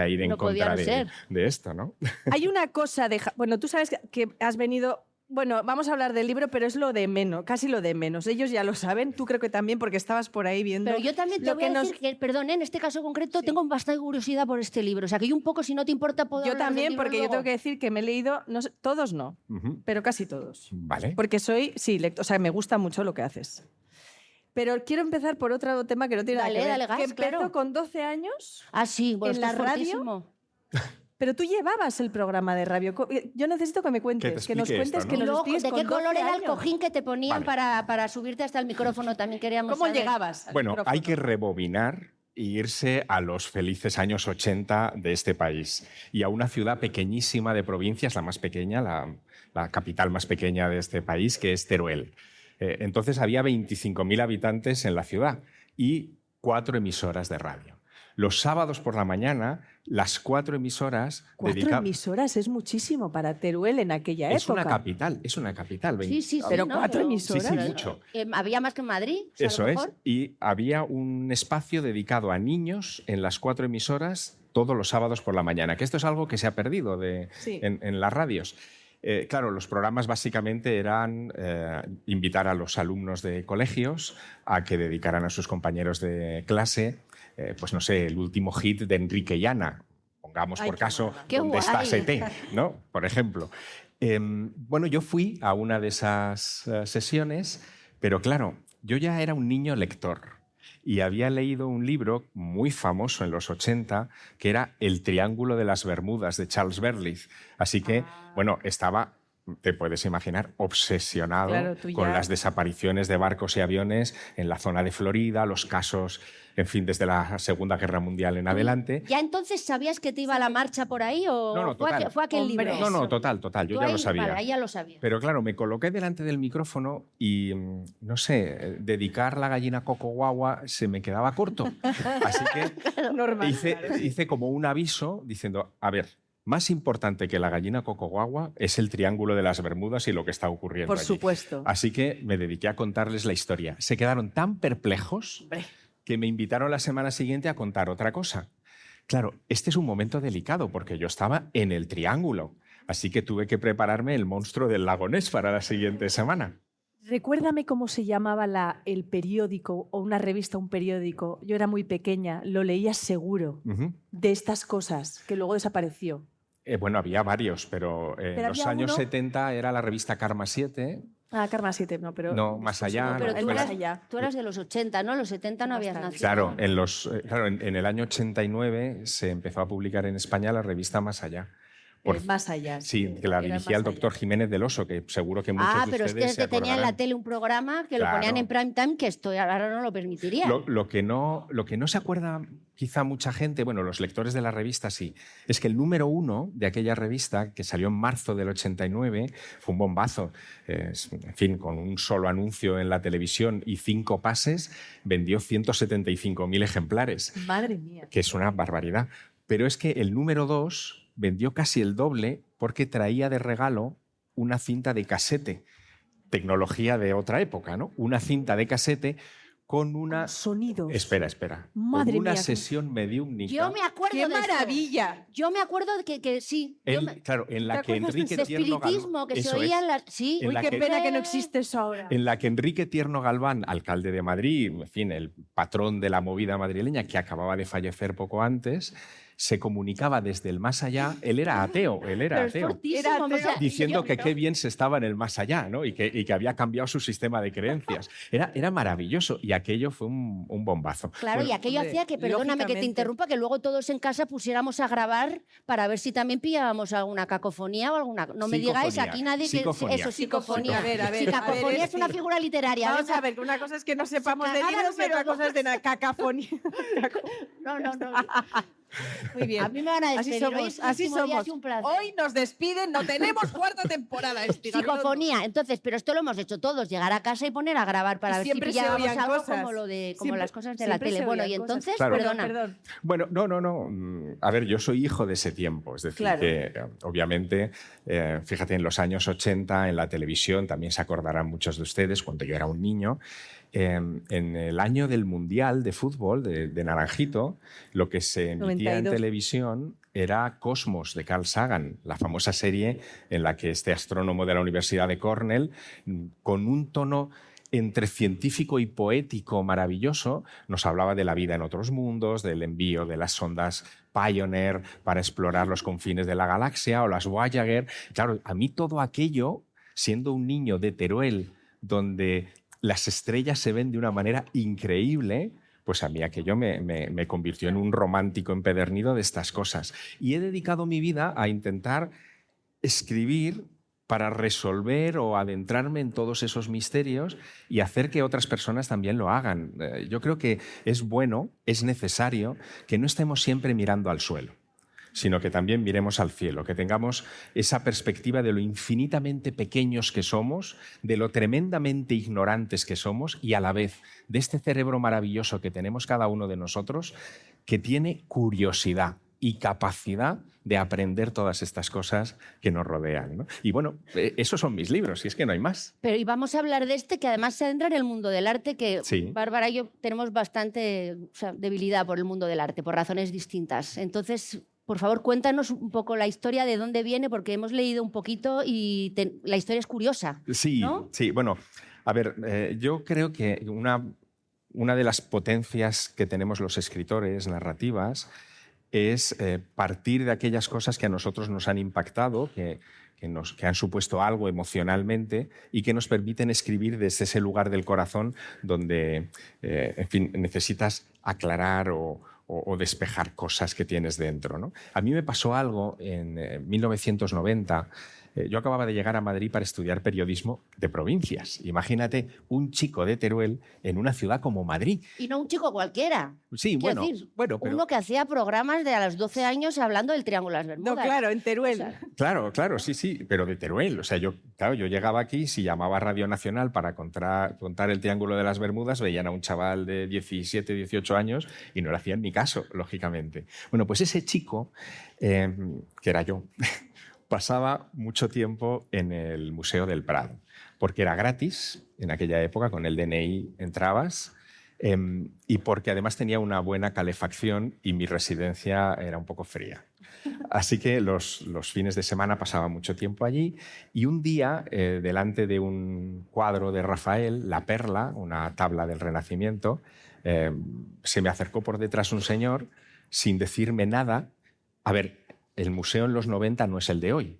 ir en No podía contra no ser. de esto, ¿no? Hay una cosa de... Bueno, tú sabes que has venido... Bueno, vamos a hablar del libro, pero es lo de menos, casi lo de menos. Ellos ya lo saben, tú creo que también, porque estabas por ahí viendo... Pero yo también te lo voy a que decir que, perdón, en este caso concreto, tengo bastante curiosidad por este libro. O sea, que yo un poco, si no te importa, puedo Yo hablar del también, libro porque yo luego. tengo que decir que me he leído, no sé, todos no, Ujú. pero casi todos. Vale. Porque soy, sí, o sea, me gusta mucho lo que haces. Pero quiero empezar por otro tema que no tiene Dale, nada que ver. dale gas, que empezó claro. con 12 años, Ah, sí, bueno, en esto la es radio. fortísimo. pero tú llevabas el programa de radio. Yo necesito que me cuentes, Que te que nos explique cuentes, esto, que ¿no? Y nos luego, expliques ¿de con qué color 12 era el años. cojín que te ponían Vale. para subirte hasta el micrófono? También queríamos ¿Cómo saber. llegabas? al Bueno, micrófono? hay que rebobinar e irse a los felices años 80 de este país y a una ciudad pequeñísima de provincias, la más pequeña, la capital más pequeña de este país, que es Teruel. Entonces había 25.000 habitantes en la ciudad y 4 emisoras de radio. Los sábados por la mañana, las 4 emisoras... 4 emisoras es muchísimo para Teruel en aquella Es época. es una capital. Sí, sí, sí. Pero ¿no? 4 emisoras. Sí, sí, mucho. ¿Había más que en Madrid? O sea, a Eso lo es. mejor. Y había un espacio dedicado a niños en las 4 emisoras todos los sábados por la mañana, que esto es algo que se ha perdido Sí. en las radios. Claro, los programas básicamente eran invitar a los alumnos de colegios a que dedicaran a sus compañeros de clase, pues no sé, el último hit de Enrique y Ana, pongamos Ay, por qué caso, maravilla. Qué ¿Dónde está guay. ST? ¿No? Por ejemplo. Bueno, yo fui a una de esas sesiones, pero claro, yo ya era un niño lector y había leído un libro muy famoso en los 80 que era El Triángulo de las Bermudas de Charles Berlitz. Así que, bueno, estaba, te puedes imaginar, obsesionado Claro, tú con ya- las desapariciones de barcos y aviones en la zona de Florida, los casos, en fin, desde la Segunda Guerra Mundial en adelante. ¿Ya entonces sabías que te iba a la marcha por ahí o No, no, fue, total. fue aquel Hombre, libro? No, total, yo Tú ya ahí- lo sabía. Vale, ahí ya lo sabía. Pero claro, me coloqué delante del micrófono y, no sé, dedicar la gallina coco guagua se me quedaba corto. Así que Normal. hice como un aviso diciendo, a ver, más importante que la gallina coco guagua es el Triángulo de las Bermudas y lo que está ocurriendo Por allí. supuesto. Así que me dediqué a contarles la historia. Se quedaron tan perplejos Hombre. que me invitaron la semana siguiente a contar otra cosa. Claro, este es un momento delicado porque yo estaba en el Triángulo, así que tuve que prepararme el monstruo del lago Ness para la siguiente semana. Recuérdame cómo se llamaba el periódico o una revista, un periódico. Yo era muy pequeña, lo leía seguro Ujú. de estas cosas, que luego desapareció. Bueno, había varios, pero en ¿Pero los había años uno? 70 era la revista Karma 7. Ah, Karma 7, no, pero... No, más allá, Pero no, tú más eras, allá. tú eras de los 80, ¿no? Los 70 no habías Bastante. nacido. Claro, en el año 89 se empezó a publicar en España la revista Más Allá, Más allá. Sí, que la Era dirigía el Más doctor allá. Jiménez del Oso, que seguro que muchos de pero es ustedes que se tenía en la acordarán. tele un programa que lo ponían en prime time, que esto ahora no lo permitiría. Lo que no se acuerda quizá mucha gente, bueno, los lectores de la revista sí, es que el número 1 de aquella revista, que salió en marzo del 89, fue un bombazo. En fin, con un solo anuncio en la televisión y 5 pases, vendió 175.000 ejemplares. Madre mía. Que es una barbaridad. Pero es que el número 2 vendió casi el doble porque traía de regalo una cinta de casete, tecnología de otra época, ¿no? Una cinta de casete con una... Sonidos. Espera. Madre con una mía. sesión mediúmnica. Yo me acuerdo ¡Qué de esto. maravilla! Yo me acuerdo de que sí. Claro, en la ¿Te que acuerdas de Enrique De Tierno espiritismo, Galván... que se Eso oían es. las... Sí. En Uy, la qué que- pena que no existe eso ahora. En la que Enrique Tierno Galván, alcalde de Madrid, en fin, el patrón de la movida madrileña, que acababa de fallecer poco antes, se comunicaba desde el más allá. Él era ateo, Pero es fortísimo, Era o sea, diciendo yo- que qué bien se estaba en el más allá, ¿no? Y que había cambiado su sistema de creencias. Era maravilloso y aquello fue un bombazo. Claro, Bueno, y aquello hombre, hacía que, perdóname que te lógicamente. interrumpa, que luego todos en casa pusiéramos a grabar para ver si también pillábamos alguna cacofonía o alguna... No me digáis, Psicofonía, aquí nadie... psicofonía. Eso, psicofonía. A ver, a ver, Sí, cacofonía a ver, es una sí. figura literaria. Vamos venga. a ver, que una cosa es que no sepamos de Cagada libros y otra número cosa es de cacofonía. No. Muy bien. A mí me van a Así despedir. Hoy somos, es el así último día, ha somos. sido un placer. Hoy nos despiden, no tenemos cuarta temporada. Psicofonía. Entonces, pero esto lo hemos hecho todos, llegar a casa y poner a grabar para Y ver si siempre se pillábamos oían algo cosas. como Siempre- las cosas de la siempre tele. se Bueno, oían y cosas. entonces, Claro. perdona. Perdón. Bueno, no. A ver, yo soy hijo de ese tiempo. Es decir, Claro. que obviamente, fíjate, en los años 80, en la televisión, también se acordarán muchos de ustedes, cuando yo era un niño, en el año del Mundial de Fútbol, de Naranjito, lo que se emitía 92. en televisión era Cosmos, de Carl Sagan, la famosa serie en la que este astrónomo de la Universidad de Cornell, con un tono entre científico y poético maravilloso, nos hablaba de la vida en otros mundos, del envío de las sondas Pioneer para explorar los confines de la galaxia o las Voyager. Claro, a mí todo aquello, siendo un niño de Teruel, donde las estrellas se ven de una manera increíble, pues a mí aquello me convirtió en un romántico empedernido de estas cosas. Y he dedicado mi vida a intentar escribir para resolver o adentrarme en todos esos misterios y hacer que otras personas también lo hagan. Yo creo que es bueno, es necesario que no estemos siempre mirando al suelo, sino que también miremos al cielo, que tengamos esa perspectiva de lo infinitamente pequeños que somos, de lo tremendamente ignorantes que somos y a la vez de este cerebro maravilloso que tenemos cada uno de nosotros, que tiene curiosidad y capacidad de aprender todas estas cosas que nos rodean, ¿no? Y bueno, esos son mis libros, y es que no hay más. Pero y vamos a hablar de este que además se adentra en el mundo del arte, que Sí. Bárbara y yo tenemos bastante debilidad por el mundo del arte, por razones distintas. Entonces, por favor, cuéntanos un poco la historia, de dónde viene, porque hemos leído un poquito y la historia es curiosa. Sí, ¿no? sí. Bueno, a ver, yo creo que una de las potencias que tenemos los escritores narrativas es partir de aquellas cosas que a nosotros nos han impactado, que han supuesto algo emocionalmente y que nos permiten escribir desde ese lugar del corazón donde, en fin, necesitas aclarar o despejar cosas que tienes dentro, ¿no? A mí me pasó algo en 1990. Yo acababa de llegar a Madrid para estudiar periodismo de provincias. Imagínate un chico de Teruel en una ciudad como Madrid. Y no un chico cualquiera. Sí, Quiero bueno, decir, pero... uno que hacía programas de a los 12 años hablando del Triángulo de las No, Bermudas. claro, en Teruel. O sea, Claro, sí, pero de Teruel. O sea, yo llegaba aquí, si llamaba a Radio Nacional para contar el Triángulo de las Bermudas, veían a un chaval de 17, 18 años y no le hacían ni caso, lógicamente. Bueno, pues ese chico, que era yo, pasaba mucho tiempo en el Museo del Prado, porque era gratis en aquella época, con el DNI entrabas, y porque además tenía una buena calefacción y mi residencia era un poco fría. Así que los fines de semana pasaba mucho tiempo allí y un día, delante de un cuadro de Rafael, La Perla, una tabla del Renacimiento, se me acercó por detrás un señor sin decirme nada. A ver, el museo en los 90 no es el de hoy.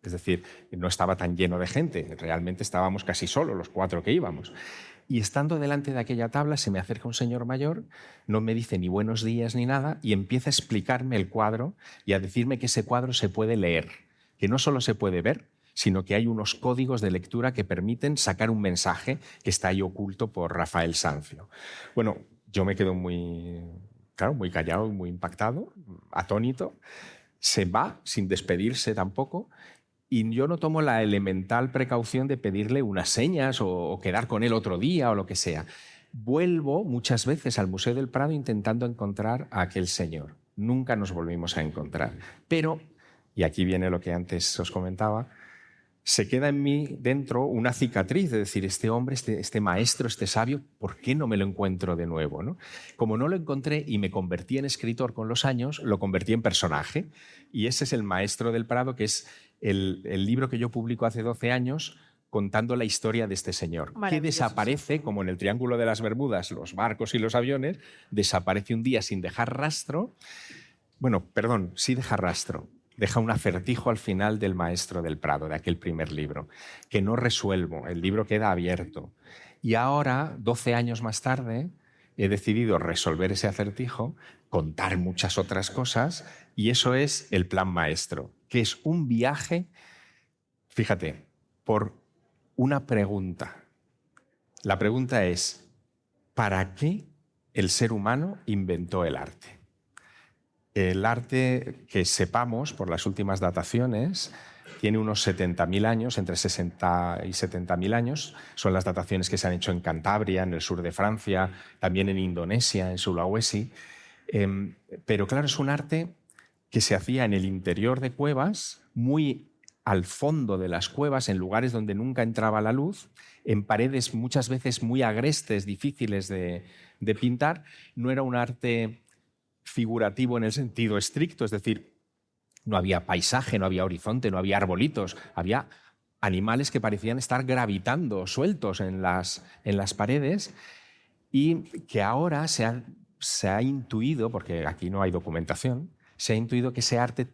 Es decir, no estaba tan lleno de gente. Realmente estábamos casi solos, los 4 que íbamos. Y estando delante de aquella tabla se me acerca un señor mayor, no me dice ni buenos días ni nada y empieza a explicarme el cuadro y a decirme que ese cuadro se puede leer, que no solo se puede ver, sino que hay unos códigos de lectura que permiten sacar un mensaje que está ahí oculto por Rafael Sanzio. Bueno, yo me quedo muy callado y muy impactado, atónito. Se va sin despedirse tampoco. Y yo no tomo la elemental precaución de pedirle unas señas o quedar con él otro día o lo que sea. Vuelvo muchas veces al Museo del Prado intentando encontrar a aquel señor. Nunca nos volvimos a encontrar. Pero, y aquí viene lo que antes os comentaba, se queda en mí dentro una cicatriz de decir, este hombre, este maestro, este sabio, ¿por qué no me lo encuentro de nuevo, ¿no? Como no lo encontré y me convertí en escritor con los años, lo convertí en personaje. Y ese es El Maestro del Prado, que es el libro que yo publico hace 12 años contando la historia de este señor, que desaparece, como en el Triángulo de las Bermudas, los barcos y los aviones, desaparece un día sin dejar rastro. Bueno, perdón, sí deja rastro. Deja un acertijo al final del Maestro del Prado, de aquel primer libro, que no resuelvo. El libro queda abierto. Y ahora, 12 años más tarde, he decidido resolver ese acertijo, contar muchas otras cosas, y eso es el Plan Maestro, que es un viaje, fíjate, por una pregunta. La pregunta es, ¿para qué el ser humano inventó el arte? El arte, que sepamos por las últimas dataciones, tiene unos 70.000 años, entre 60 y 70.000 años. Son las dataciones que se han hecho en Cantabria, en el sur de Francia, también en Indonesia, en Sulawesi. Pero claro, es un arte que se hacía en el interior de cuevas, muy al fondo de las cuevas, en lugares donde nunca entraba la luz, en paredes muchas veces muy agrestes, difíciles de pintar. No era un arte figurativo en el sentido estricto, es decir, no había paisaje, no había horizonte, no había arbolitos, había animales que parecían estar gravitando sueltos en las paredes, y que ahora se ha intuido, porque aquí no hay documentación, se ha intuido que ese arte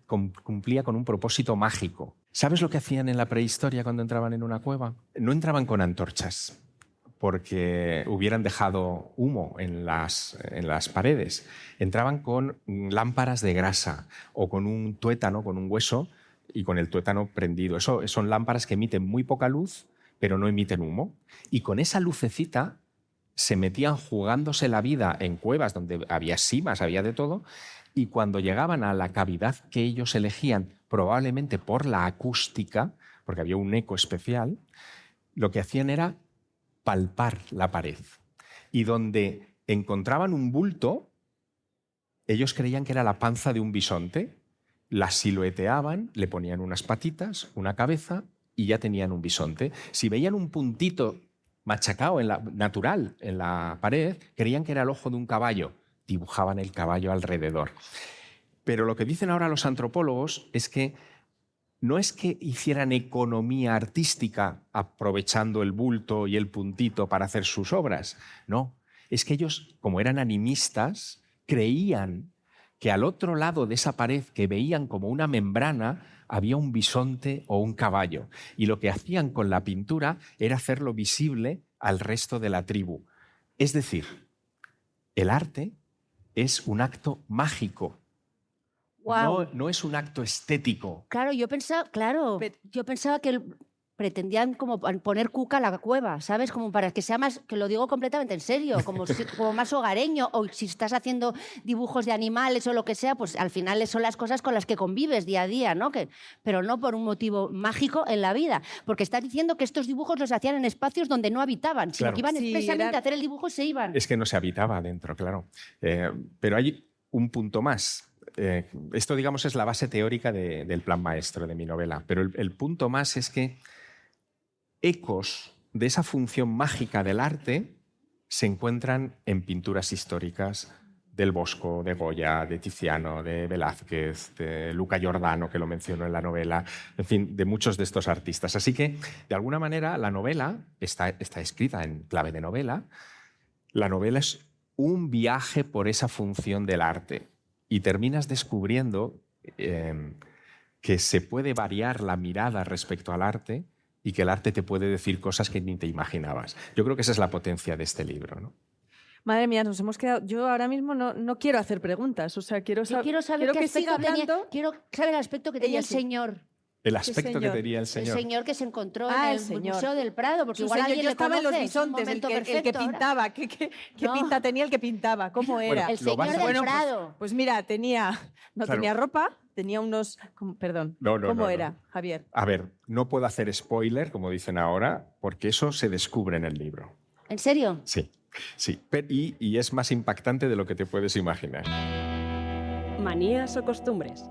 cumplía con un propósito mágico. ¿Sabes lo que hacían en la prehistoria cuando entraban en una cueva? No entraban con antorchas, porque hubieran dejado humo en las paredes. Entraban con lámparas de grasa o con un tuétano, con un hueso, y con el tuétano prendido. Eso son lámparas que emiten muy poca luz, pero no emiten humo. Y con esa lucecita se metían jugándose la vida en cuevas donde había simas, había de todo, y cuando llegaban a la cavidad que ellos elegían, probablemente por la acústica, porque había un eco especial, lo que hacían era palpar la pared. Y donde encontraban un bulto, ellos creían que era la panza de un bisonte, la silueteaban, le ponían unas patitas, una cabeza y ya tenían un bisonte. Si veían un puntito machacado natural en la pared, creían que era el ojo de un caballo, dibujaban el caballo alrededor. Pero lo que dicen ahora los antropólogos es que no es que hicieran economía artística aprovechando el bulto y el puntito para hacer sus obras. No, es que ellos, como eran animistas, creían que al otro lado de esa pared que veían como una membrana había un bisonte o un caballo. Y lo que hacían con la pintura era hacerlo visible al resto de la tribu. Es decir, el arte es un acto mágico. Wow. No es un acto estético. Claro, yo pensaba que pretendían como poner cuca a la cueva, ¿sabes? Como para que sea más, que lo digo completamente en serio, como más hogareño, o si estás haciendo dibujos de animales o lo que sea, pues al final son las cosas con las que convives día a día, ¿no? Pero no por un motivo mágico en la vida, porque estás diciendo que estos dibujos los hacían en espacios donde no habitaban, sino Claro. que iban expresamente a hacer el dibujo y se iban. Es que no se habitaba dentro, claro. Pero hay un punto más. Esto, digamos, es la base teórica del plan maestro de mi novela, pero el punto más es que ecos de esa función mágica del arte se encuentran en pinturas históricas del Bosco, de Goya, de Tiziano, de Velázquez, de Luca Giordano, que lo menciono en la novela, en fin, de muchos de estos artistas. Así que, de alguna manera, la novela está escrita en clave de novela. La novela es un viaje por esa función del arte. Y terminas descubriendo que se puede variar la mirada respecto al arte y que el arte te puede decir cosas que ni te imaginabas. Yo creo que esa es la potencia de este libro, ¿no? Madre mía, nos hemos quedado... Yo ahora mismo no quiero hacer preguntas, o sea, quiero saber Yo quiero saber qué que siga aspecto tenía, hablando. quiero saber el aspecto que tenía Ella el sí. señor. El aspecto que señor? tenía el El señor. señor que se encontró Ah, en el el señor. Museo del Prado, porque Su igual señor, alguien yo le estaba en los conoce, es un bisontes, el momento que perfecto ahora. pintaba. ¿Qué No. pinta tenía el que pintaba? ¿Cómo era? El Lo vas señor a- del Bueno, Prado. Pues mira, no Claro. tenía ropa, tenía unos... Perdón, No, no, ¿cómo no, era, no. Javier? A ver, no puedo hacer spoiler, como dicen ahora, porque eso se descubre en el libro. ¿En serio? Sí, sí. Y es más impactante de lo que te puedes imaginar. Manías o costumbres.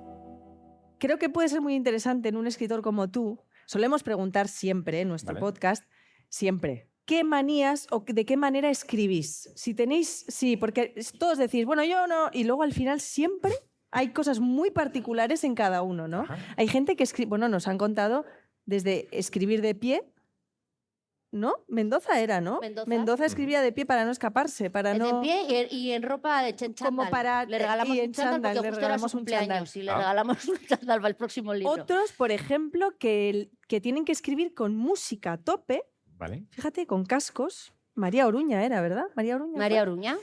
Creo que puede ser muy interesante en un escritor como tú. Solemos preguntar siempre en nuestro Vale. podcast, siempre, ¿qué manías o de qué manera escribís? Si tenéis, sí, porque todos decís, bueno, yo no, y luego al final siempre hay cosas muy particulares en cada uno, ¿no? Ajá. Hay gente que escribe, bueno, nos han contado desde escribir de pie, ¿no? Mendoza era, ¿no? Mendoza. Escribía de pie para no escaparse, para no... De pie y en ropa de chándal. Como para- Le regalamos y en un chándal chándal, porque le justo era su regalamos un cumpleaños y le Ah. regalamos un chándal para el próximo libro. Otros, por ejemplo, que tienen que escribir con música a tope, ¿Vale? fíjate, con cascos. María Oruña era, ¿verdad? María Oruña. María fue. Oruña.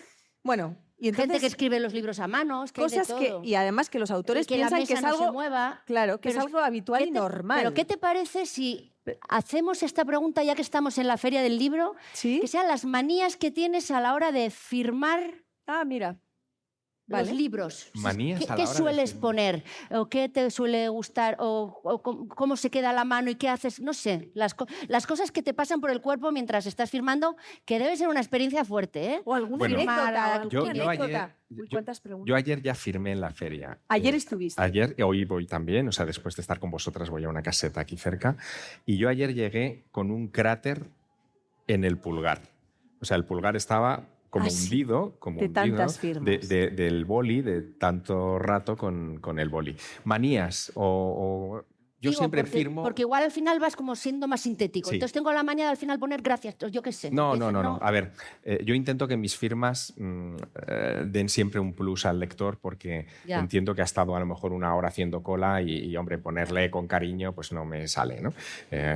Bueno, y entonces Gente que escribe los libros a manos, que hay de cosas que todo. y además que los autores que la piensan mesa que es no se algo, mueva. claro, que Pero es algo habitual y ¿Qué te- normal. Pero ¿qué te parece si hacemos esta pregunta ya que estamos en la Feria del Libro? ¿Sí? Que sean las manías que tienes a la hora de firmar Ah, mira. los Vale. libros. Manías ¿Qué, a la qué hora de sueles firmar. poner? ¿O qué te suele gustar? ¿O cómo se queda la mano y qué haces? No sé, las cosas que te pasan por el cuerpo mientras estás firmando, que debe ser una experiencia fuerte, ¿eh? O alguna Bueno, anécdota. yo alguna anécdota. ayer- Uy, yo- ¿cuántas preguntas? Yo ayer ya firmé en la feria. Ayer estuviste. Ayer, hoy voy también, o sea, después de estar con vosotras voy a una caseta aquí cerca. Y yo ayer llegué con un cráter en el pulgar. O sea, el pulgar estaba como Ah, sí. hundido, como De hundido tantas firmas. del boli, de tanto rato con el boli. Manías o yo Digo, siempre porque, firmo... Porque igual al final vas como siendo más sintético. Sí. Entonces tengo la maña de al final poner gracias, yo qué sé. No, Dices, no. A ver, yo intento que mis firmas den siempre un plus al lector porque Ya. entiendo que ha estado a lo mejor una hora haciendo cola y, hombre, ponerle con cariño pues no me sale, ¿no?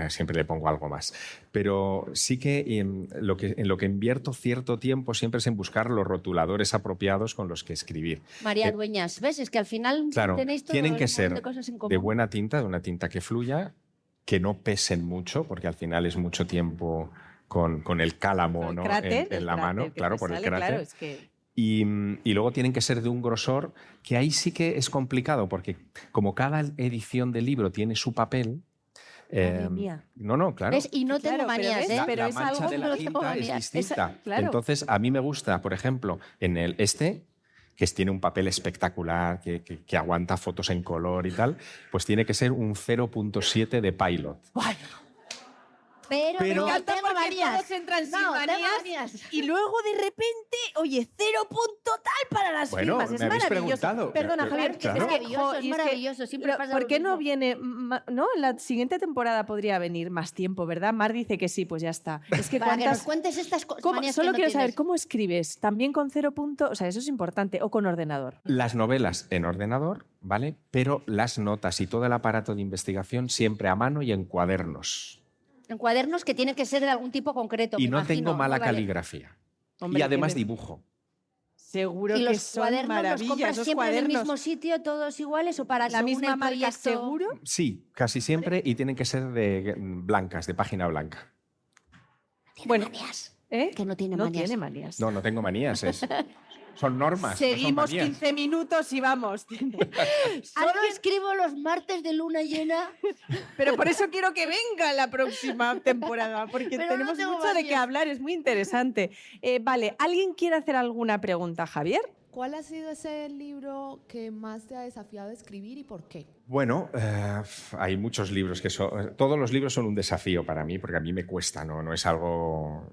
Siempre le pongo algo más. Pero sí que en lo que invierto cierto tiempo siempre es en buscar los rotuladores apropiados con los que escribir. María Eh, Dueñas, ¿ves? Es que al final Claro, tenéis todo tienen un que montón ser de cosas en común. de buena tinta, de una tinta que fluya, que no pesen mucho, porque al final es mucho tiempo con el cálamo, El ¿no? cráter, en el la mano, cráter que claro, te por el sale, cráter. Claro, es que... Y luego tienen que ser de un grosor que ahí sí que es complicado, porque como cada edición del libro tiene su papel... Madre mía. No, claro. ¿Ves? Y no Claro, tengo pero manías, ves, ¿eh? pero la es mancha algo de que la no tengo tinta es manías. distinta. Claro. Entonces, a mí me gusta, por ejemplo, en el que tiene un papel espectacular, que aguanta fotos en color y tal, pues tiene que ser un 0.7 de Pilot. Pero Me encanta tengo porque manías. todos entran sin No, tengo manías. manías. Y luego de repente, oye, 0 punto tal para las Bueno, firmas. Es me habéis maravilloso. preguntado. Perdona, Claro, Javier. claro. Es maravilloso, y es maravilloso, siempre pasa ¿Por lo qué no mismo. viene? No, en la siguiente temporada podría venir más tiempo, ¿verdad? Mar dice que sí, pues ya está. Es que Para que nos cuántas. cuentes estas ¿Cómo? manías Solo que no quiero saber tienes. cómo escribes. También con 0 punto. O sea, eso es importante. O con ordenador. Las novelas en ordenador, ¿vale? Pero las notas y todo el aparato de investigación siempre a mano y en cuadernos. En cuadernos que tienen que ser de algún tipo concreto. Y me no imagino, tengo mala vale. caligrafía. Hombre, y además que- dibujo. Seguro ¿Y que los son cuadernos los maravillas. compras Esos siempre en el cuadernos. mismo sitio, todos iguales o para La según misma el marca, proyecto? seguro. Sí, casi siempre, y tienen que ser de blancas, de página blanca. Tiene Bueno, manías. ¿Eh? Que no tiene no manías. tiene manías. No tengo manías, son normas. no son Seguimos manías. 15 minutos y vamos. Solo escribo los martes de luna llena. Pero por eso quiero que venga la próxima temporada, porque Pero no tenemos tengo mucho de qué manías. hablar, es muy interesante. Vale, ¿alguien quiere hacer alguna pregunta, Javier? ¿Cuál ha sido ese libro que más te ha desafiado a escribir y por qué? Bueno, hay muchos libros que son... Todos los libros son un desafío para mí, porque a mí me cuesta, no es algo,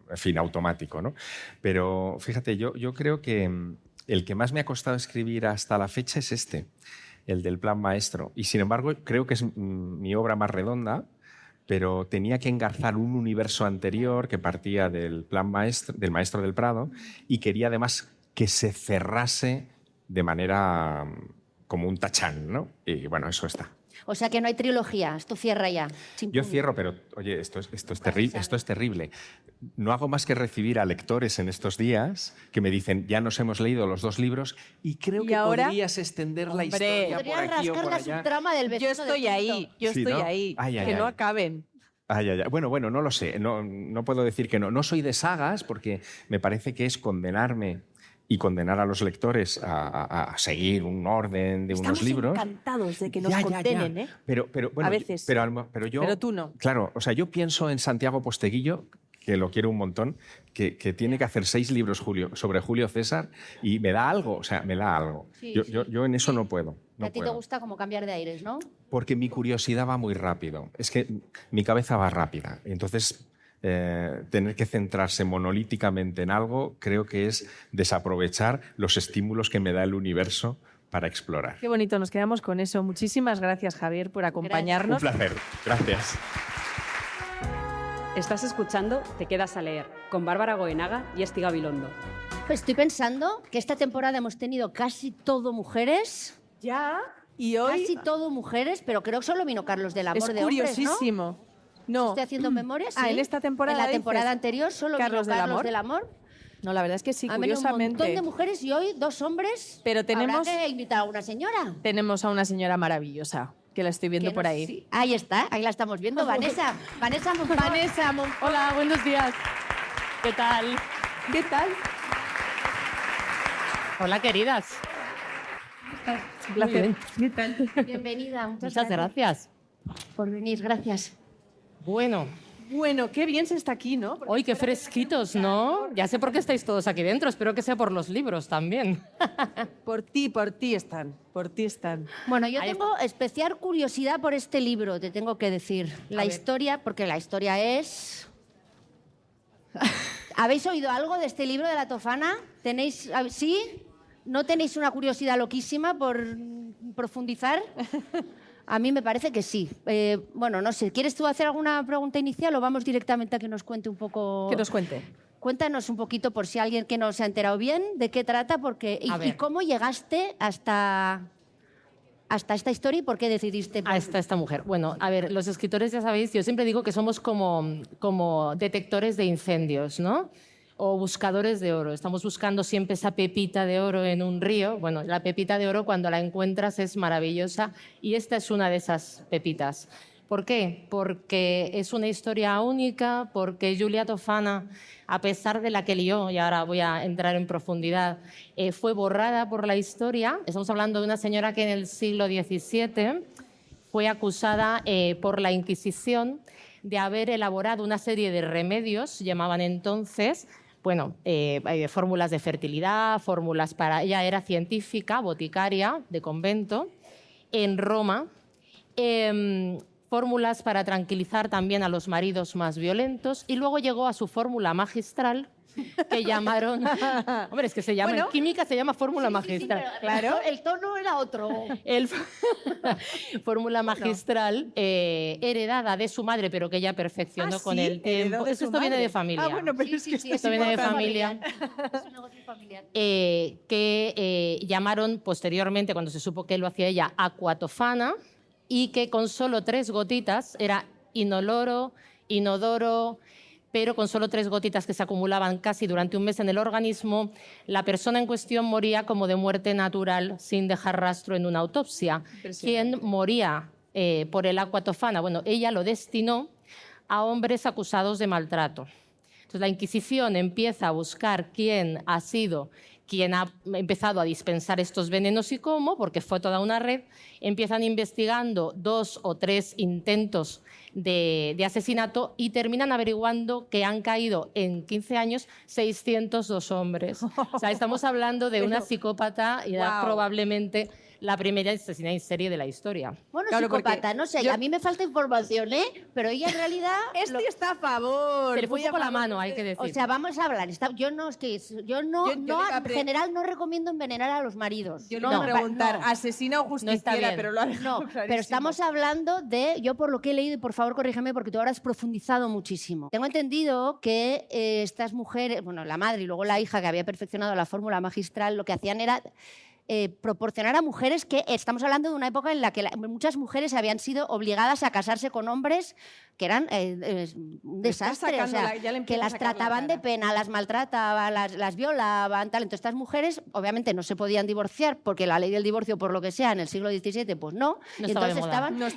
en fin, automático, ¿no? Pero fíjate, yo creo que el que más me ha costado escribir hasta la fecha es este, el del Plan Maestro. Y sin embargo, creo que es mi obra más redonda, pero tenía que engarzar un universo anterior que partía del Plan Maestro, del Maestro del Prado, y quería además que se cerrase de manera como un tachán, ¿no? Y bueno, eso está. O sea que no hay trilogía, esto cierra ya. Yo cierro, pero oye, esto es terrible. No hago más que recibir a lectores en estos días que me dicen, ya nos hemos leído los 2 libros y creo que ahora? podrías extender la Hombre, historia por Podrías aquí o rascar por la allá. subtrama del vecino. Yo estoy ahí, Sí, ¿no? que no acaben. Ay, ay, ay. Bueno, no lo sé. No puedo decir que no. No soy de sagas porque me parece que es condenarme y condenar a los lectores a seguir un orden de unos libros. Estamos encantados de que nos Ya. condenen, ¿eh? Pero bueno, A veces. pero yo... Pero tú no. Claro, o sea, yo pienso en Santiago Posteguillo, que lo quiero un montón, que tiene que hacer 6 libros sobre Julio César y me da algo, o sea, me da algo. Sí, Yo en eso no puedo. Que a ti te gusta como cambiar de aires, ¿no? Porque mi curiosidad va muy rápido. Es que mi cabeza va rápida. Entonces, tener que centrarse monolíticamente en algo creo que es desaprovechar los estímulos que me da el universo para explorar. Qué bonito, nos quedamos con eso. Muchísimas gracias, Javier, por acompañarnos. Un placer. Gracias. Estás escuchando Te quedas a leer, con Bárbara Goenaga y Esti Gabilondo. Pues estoy pensando que esta temporada hemos tenido casi todo mujeres. Ya, y hoy Casi todo mujeres, pero creo que solo vino Carlos del Amor es de hombres, ¿no? curiosísimo. No, Estoy haciendo memoria, sí. en esta temporada En la dices, temporada anterior solo Carlos vino del Carlos Amor. del Amor. no, la verdad es que sí, Han venido un curiosamente. montón de mujeres y hoy 2 hombres. Pero tenemos- Habrá que invitar a una señora. Tenemos a una señora maravillosa, que la estoy viendo Que por nos- ahí. sí. Ahí está, ahí la estamos viendo. Vanessa Monfort. Vanessa Monfort. Hola, buenos días. ¿Qué tal? ¿Qué tal? Hola, queridas. Un placer. ¿Qué tal? Bienvenida, muchas Muchas gracias. por venir, gracias. Bueno, Bueno, qué bien se está aquí, ¿no? hoy qué fresquitos, ¿no? Ya sé por qué estáis todos aquí dentro. Espero que sea por los libros también. Por ti están, por ti están. Bueno, yo Ahí tengo especial curiosidad por este libro, te tengo que decir. La ver. historia, porque la historia es... ¿Habéis oído algo de este libro de La Tofana? ¿Tenéis, sí? ¿No tenéis una curiosidad loquísima por profundizar? A mí me parece que sí. Bueno, no sé, ¿quieres tú hacer alguna pregunta inicial o vamos directamente a que nos cuente un poco? Que nos cuente. Cuéntanos un poquito, por si alguien que no se ha enterado bien, de qué trata porque, A y ver. cómo llegaste hasta esta historia y por qué decidiste... A esta mujer. Bueno, a ver, los escritores ya sabéis, yo siempre digo que somos como detectores de incendios, ¿no? O buscadores de oro. Estamos buscando siempre esa pepita de oro en un río. Bueno, la pepita de oro cuando la encuentras es maravillosa y esta es una de esas pepitas. ¿Por qué? Porque es una historia única, porque Julia Tofana, a pesar de la que lió, y ahora voy a entrar en profundidad, fue borrada por la historia. Estamos hablando de una señora que en el siglo XVII fue acusada por la Inquisición de haber elaborado una serie de remedios, llamaban entonces, bueno, fórmulas de fertilidad, fórmulas para... Ella era científica, boticaria de convento, en Roma. Fórmulas para tranquilizar también a los maridos más violentos y luego llegó a su fórmula magistral que llamaron... Hombre, es que se llama, en química se llama fórmula magistral. Claro. El tono era otro. El fórmula magistral heredada de su madre, pero que ella perfeccionó con el tiempo. Esto viene de familia. Ah, bueno, pero es que Esto viene de familia. Es un negocio familiar. Que llamaron posteriormente, cuando se supo que lo hacía ella, aquatofana, y que con solo 3 gotitas, era inoloro, inodoro, pero con solo 3 gotitas que se acumulaban casi durante un mes en el organismo, la persona en cuestión moría como de muerte natural sin dejar rastro en una autopsia. ¿Quién moría por el aquatofana? Bueno, ella lo destinó a hombres acusados de maltrato. Entonces la Inquisición empieza a buscar quién ha sido quien ha empezado a dispensar estos venenos y cómo, porque fue toda una red. Empiezan investigando 2 o 3 intentos de asesinato y terminan averiguando que han caído en 15 años 602 hombres. O sea, estamos hablando de una psicópata y era probablemente la primera asesina en serie de la historia. Bueno, Claro, psicópata, porque no sé, yo- a mí me falta información, ¿eh? Pero ella en realidad... Este está a favor. Se le fue muy un poco a la favor. mano, hay que decir. O sea, vamos a hablar. Yo no, es que yo no, Yo le no iba a en general no recomiendo envenenar a los maridos. Yo no, le iba a preguntar, no. ¿asesina o está justiciera? bien. Pero lo ha dejado No, clarísimo. pero estamos hablando de, yo por lo que he leído, y por favor corrígeme porque tú ahora has profundizado muchísimo. Tengo entendido que estas mujeres, bueno, la madre y luego la hija que había perfeccionado la fórmula magistral, lo que hacían era proporcionar a mujeres que estamos hablando de una época en la que muchas mujeres habían sido obligadas a casarse con hombres que eran un desastre, o sea, que las trataban de pena, las maltrataban, las violaban, tal. Entonces estas mujeres obviamente no se podían divorciar porque la ley del divorcio, por lo que sea, en el siglo XVII, pues no. Y entonces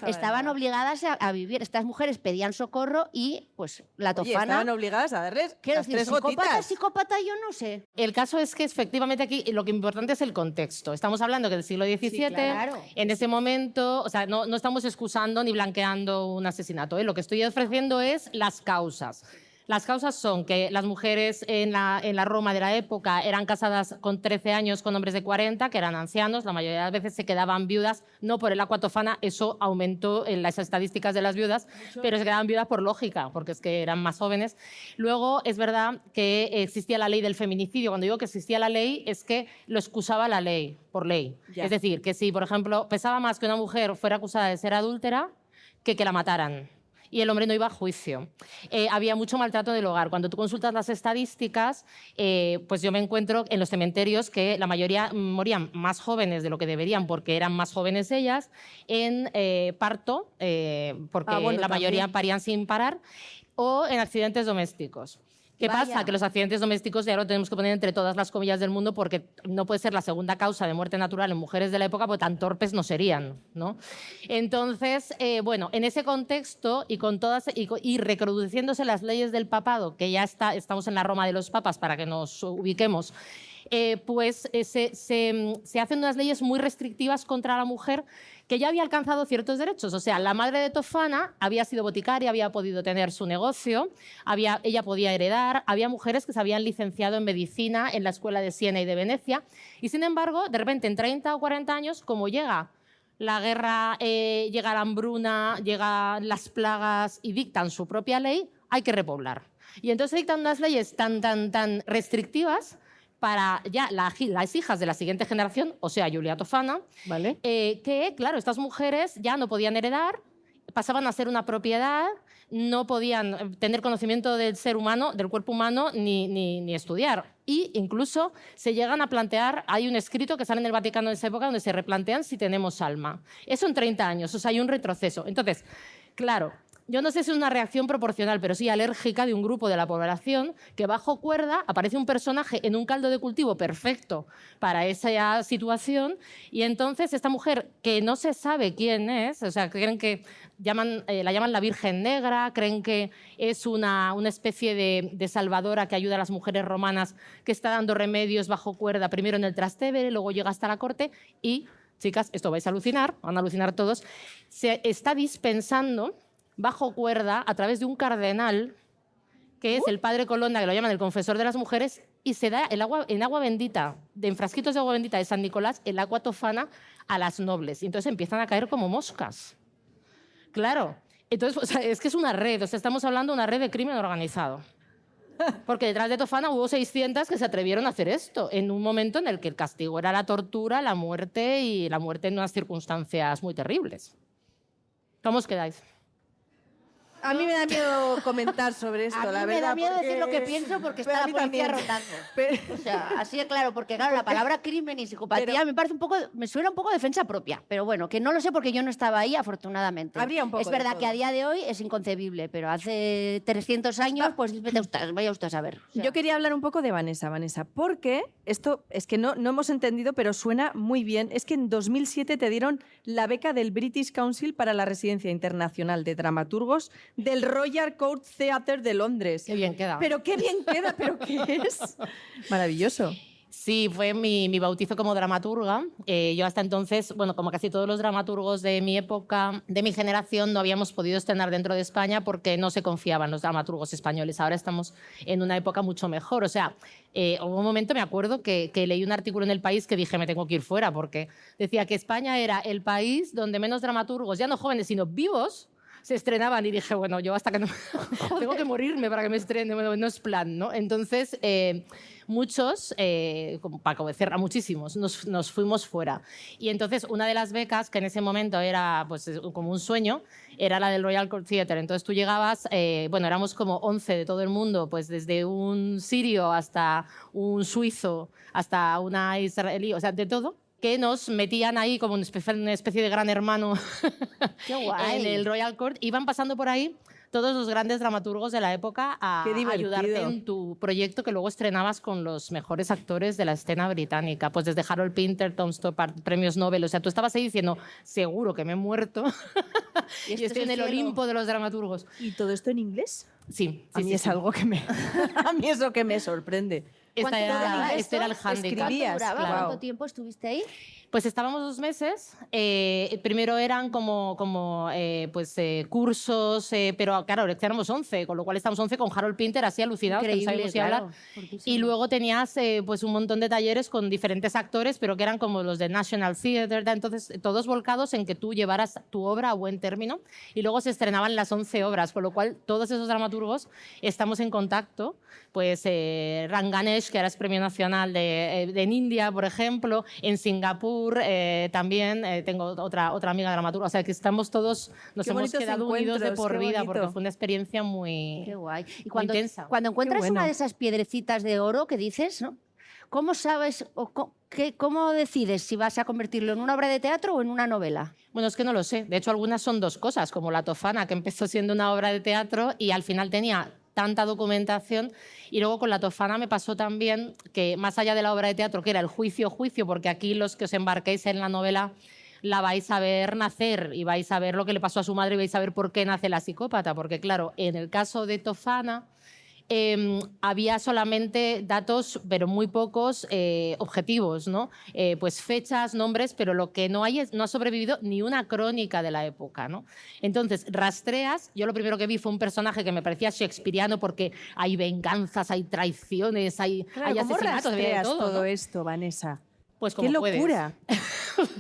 estaban obligadas a vivir. Estas mujeres pedían socorro y pues la Tofana... Oye, estaban obligadas a darles las tres gotitas. Psicópata, yo no sé. El caso es que efectivamente aquí lo que importante es el contexto. Estamos hablando que del siglo XVII, Sí, claro. en ese momento, o sea, no estamos excusando ni blanqueando un asesinato, ¿eh? Lo que estoy ofreciendo es las causas. Las causas son que las mujeres en la Roma de la época eran casadas con 13 años con hombres de 40, que eran ancianos, la mayoría de las veces se quedaban viudas, no por el agua Tofana, eso aumentó en las estadísticas de las viudas, pero se quedaban viudas por lógica, porque es que eran más jóvenes. Luego, es verdad que existía la ley del feminicidio. Cuando digo que existía la ley, es que lo excusaba la ley, por ley. Ya. Es decir, que si, por ejemplo, pesaba más que una mujer fuera acusada de ser adúltera, que la mataran. Y el hombre no iba a juicio. Había mucho maltrato del hogar. Cuando tú consultas las estadísticas, pues yo me encuentro en los cementerios que la mayoría morían más jóvenes de lo que deberían porque eran más jóvenes ellas, en parto, porque la mayoría parían sin parar, o en accidentes domésticos. ¿Qué pasa? Que los accidentes domésticos ya lo tenemos que poner entre todas las comillas del mundo porque no puede ser la segunda causa de muerte natural en mujeres de la época porque tan torpes no serían, ¿no? Entonces, bueno, en ese contexto y con todas y reproduciéndose las leyes del papado, que ya estamos en la Roma de los papas para que nos ubiquemos, pues se hacen unas leyes muy restrictivas contra la mujer que ya había alcanzado ciertos derechos. O sea, la madre de Tofana había sido boticaria, había podido tener su negocio, ella podía heredar, había mujeres que se habían licenciado en medicina en la escuela de Siena y de Venecia, y sin embargo, de repente, en 30 o 40 años, como llega la guerra, llega la hambruna, llegan las plagas y dictan su propia ley, hay que repoblar. Y entonces dictan unas leyes tan restrictivas para ya las hijas de la siguiente generación, o sea, Julia Tofana, ¿vale? Que, claro, estas mujeres ya no podían heredar, pasaban a ser una propiedad, no podían tener conocimiento del ser humano, del cuerpo humano, ni estudiar. Y incluso se llegan a plantear, hay un escrito que sale en el Vaticano en esa época donde se replantean si tenemos alma. Eso en 30 años, o sea, hay un retroceso. Entonces, claro, yo no sé si es una reacción proporcional, pero sí alérgica de un grupo de la población que bajo cuerda aparece un personaje en un caldo de cultivo perfecto para esa situación y entonces esta mujer que no se sabe quién es, o sea, creen que la llaman la Virgen Negra, creen que es una especie de salvadora que ayuda a las mujeres romanas que está dando remedios bajo cuerda, primero en el Trastevere, luego llega hasta la corte y, chicas, esto vais a alucinar, van a alucinar todos, se está dispensando bajo cuerda a través de un cardenal que es el padre Colonna, que lo llaman el confesor de las mujeres, y se da en agua bendita, en frasquitos de agua bendita de San Nicolás, el agua Tofana a las nobles. Y entonces empiezan a caer como moscas. Claro. Entonces, o sea, es que es una red, o sea, estamos hablando de una red de crimen organizado. Porque detrás de Tofana hubo 600 que se atrevieron a hacer esto, en un momento en el que el castigo era la tortura, la muerte, y la muerte en unas circunstancias muy terribles. ¿Cómo os quedáis? A mí me da miedo comentar sobre esto, la verdad. A mí me da miedo decir lo que pienso porque está la policía rotando. O sea, así de claro, porque claro, la palabra crimen y psicopatía me suena un poco a defensa propia, pero bueno, que no lo sé porque yo no estaba ahí, afortunadamente. Habría un poco es verdad que a día de hoy es inconcebible, pero hace 300 años, pues vaya usted a saber. O sea, yo quería hablar un poco de Vanessa, porque esto es que no hemos entendido, pero suena muy bien. Es que en 2007 te dieron la beca del British Council para la Residencia Internacional de Dramaturgos del Royal Court Theatre de Londres. Qué bien queda. Pero qué bien queda, pero qué es. Maravilloso. Sí, fue mi bautizo como dramaturga. Yo hasta entonces, bueno, como casi todos los dramaturgos de mi época, de mi generación, no habíamos podido estrenar dentro de España porque no se confiaban los dramaturgos españoles. Ahora estamos en una época mucho mejor. O sea, hubo un momento, me acuerdo, que leí un artículo en El País que dije, me tengo que ir fuera, porque decía que España era el país donde menos dramaturgos, ya no jóvenes, sino vivos, se estrenaban, y dije, bueno, yo hasta que no tengo que morirme para que me estrene, bueno, no es plan, ¿no? Entonces, muchos, como Paco Becerra, muchísimos, nos fuimos fuera. Y entonces una de las becas, que en ese momento era pues, como un sueño, era la del Royal Court Theatre. Entonces tú llegabas, bueno, éramos como 11 de todo el mundo, pues desde un sirio hasta un suizo, hasta una israelí, o sea, de todo. que nos metían ahí como una especie de gran hermano Qué guay. en el Royal Court. Iban pasando por ahí todos los grandes dramaturgos de la época a Qué divertido. ayudarte en tu proyecto que luego estrenabas con los mejores actores de la escena británica. Pues desde Harold Pinter, Tom Stoppard, premios Nobel. O sea, tú estabas ahí diciendo, seguro que me he muerto y este estoy es en el el cielo. Olimpo de los dramaturgos. ¿Y todo esto en inglés? Sí, A mí es algo que me... a mí eso que me sorprende. ¿Cuánto duraba Este era el esto? handicap. ¿Cuánto Escribías, duraba? claro. ¿Cuánto tiempo estuviste ahí? Pues estábamos 2 meses. Primero eran como cursos, pero claro, éramos 11, con lo cual estábamos 11 con Harold Pinter así alucinados, que no Increíble, sabíamos si hablar. claro. Fortísimo. Y luego tenías pues un montón de talleres con diferentes actores, pero que eran como los de National Theatre, entonces todos volcados en que tú llevaras tu obra a buen término. Y luego se estrenaban las 11 obras, con lo cual todos esos dramaturgos estamos en contacto. Pues Ranganesh, que ahora es Premio Nacional en India, por ejemplo, en Singapur también tengo otra amiga dramaturga, o sea que estamos todos, nos Qué hemos bonitos quedado unidos de encuentros, por qué vida, bonito. porque fue una experiencia muy, Qué guay. Y muy intensa. cuando encuentras bueno. una de esas piedrecitas de oro que dices, ¿no? ¿Cómo sabes o cómo decides si vas a convertirlo en una obra de teatro o en una novela? Bueno, es que no lo sé. De hecho, algunas son 2 cosas, como La Tofana, que empezó siendo una obra de teatro y al final tenía tanta documentación. Y luego con La Tofana me pasó también que, más allá de la obra de teatro, que era el juicio, porque aquí los que os embarquéis en la novela la vais a ver nacer y vais a ver lo que le pasó a su madre y vais a ver por qué nace la psicópata. Porque, claro, en el caso de Tofana había solamente datos, pero muy pocos objetivos, ¿no? Pues fechas, nombres, pero lo que no hay no ha sobrevivido ni una crónica de la época, ¿no? Entonces, rastreas, yo lo primero que vi fue un personaje que me parecía shakespeariano porque hay venganzas, hay traiciones, hay Claro, ¿cómo asesinatos, había de rastreas todo, todo ¿no? esto, Vanessa? Pues como ¡Qué puedes. locura!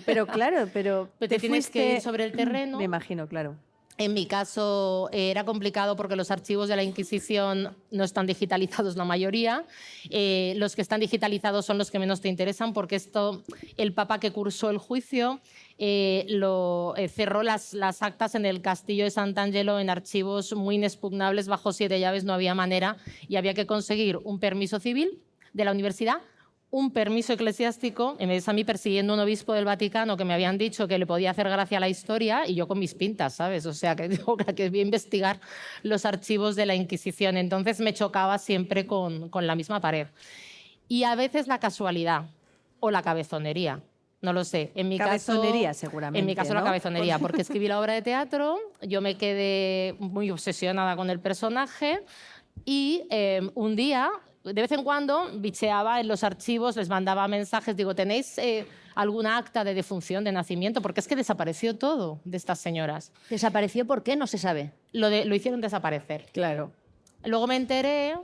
Pero claro, pero Te tienes que ir sobre el terreno. Me imagino, claro. En mi caso era complicado porque los archivos de la Inquisición no están digitalizados la mayoría. Los que están digitalizados son los que menos te interesan porque el Papa que cursó el juicio cerró las actas en el castillo de Sant'Angelo en archivos muy inexpugnables, bajo 7 llaves, no había manera y había que conseguir un permiso civil de la universidad, un permiso eclesiástico, y me ves a mí persiguiendo a un obispo del Vaticano que me habían dicho que le podía hacer gracia a la historia y yo con mis pintas, ¿sabes? O sea, que digo que voy a investigar los archivos de la Inquisición. Entonces me chocaba siempre con la misma pared. Y a veces la casualidad o la cabezonería. No lo sé. En mi Cabezonería, caso, seguramente, En mi caso, la ¿no? cabezonería, porque escribí la obra de teatro, yo me quedé muy obsesionada con el personaje y un día, de vez en cuando, bicheaba en los archivos, les mandaba mensajes, digo, ¿tenéis alguna acta de defunción, de nacimiento? Porque es que desapareció todo de estas señoras. ¿Desapareció por qué? No se sabe. Lo hicieron desaparecer. Claro. Luego me enteré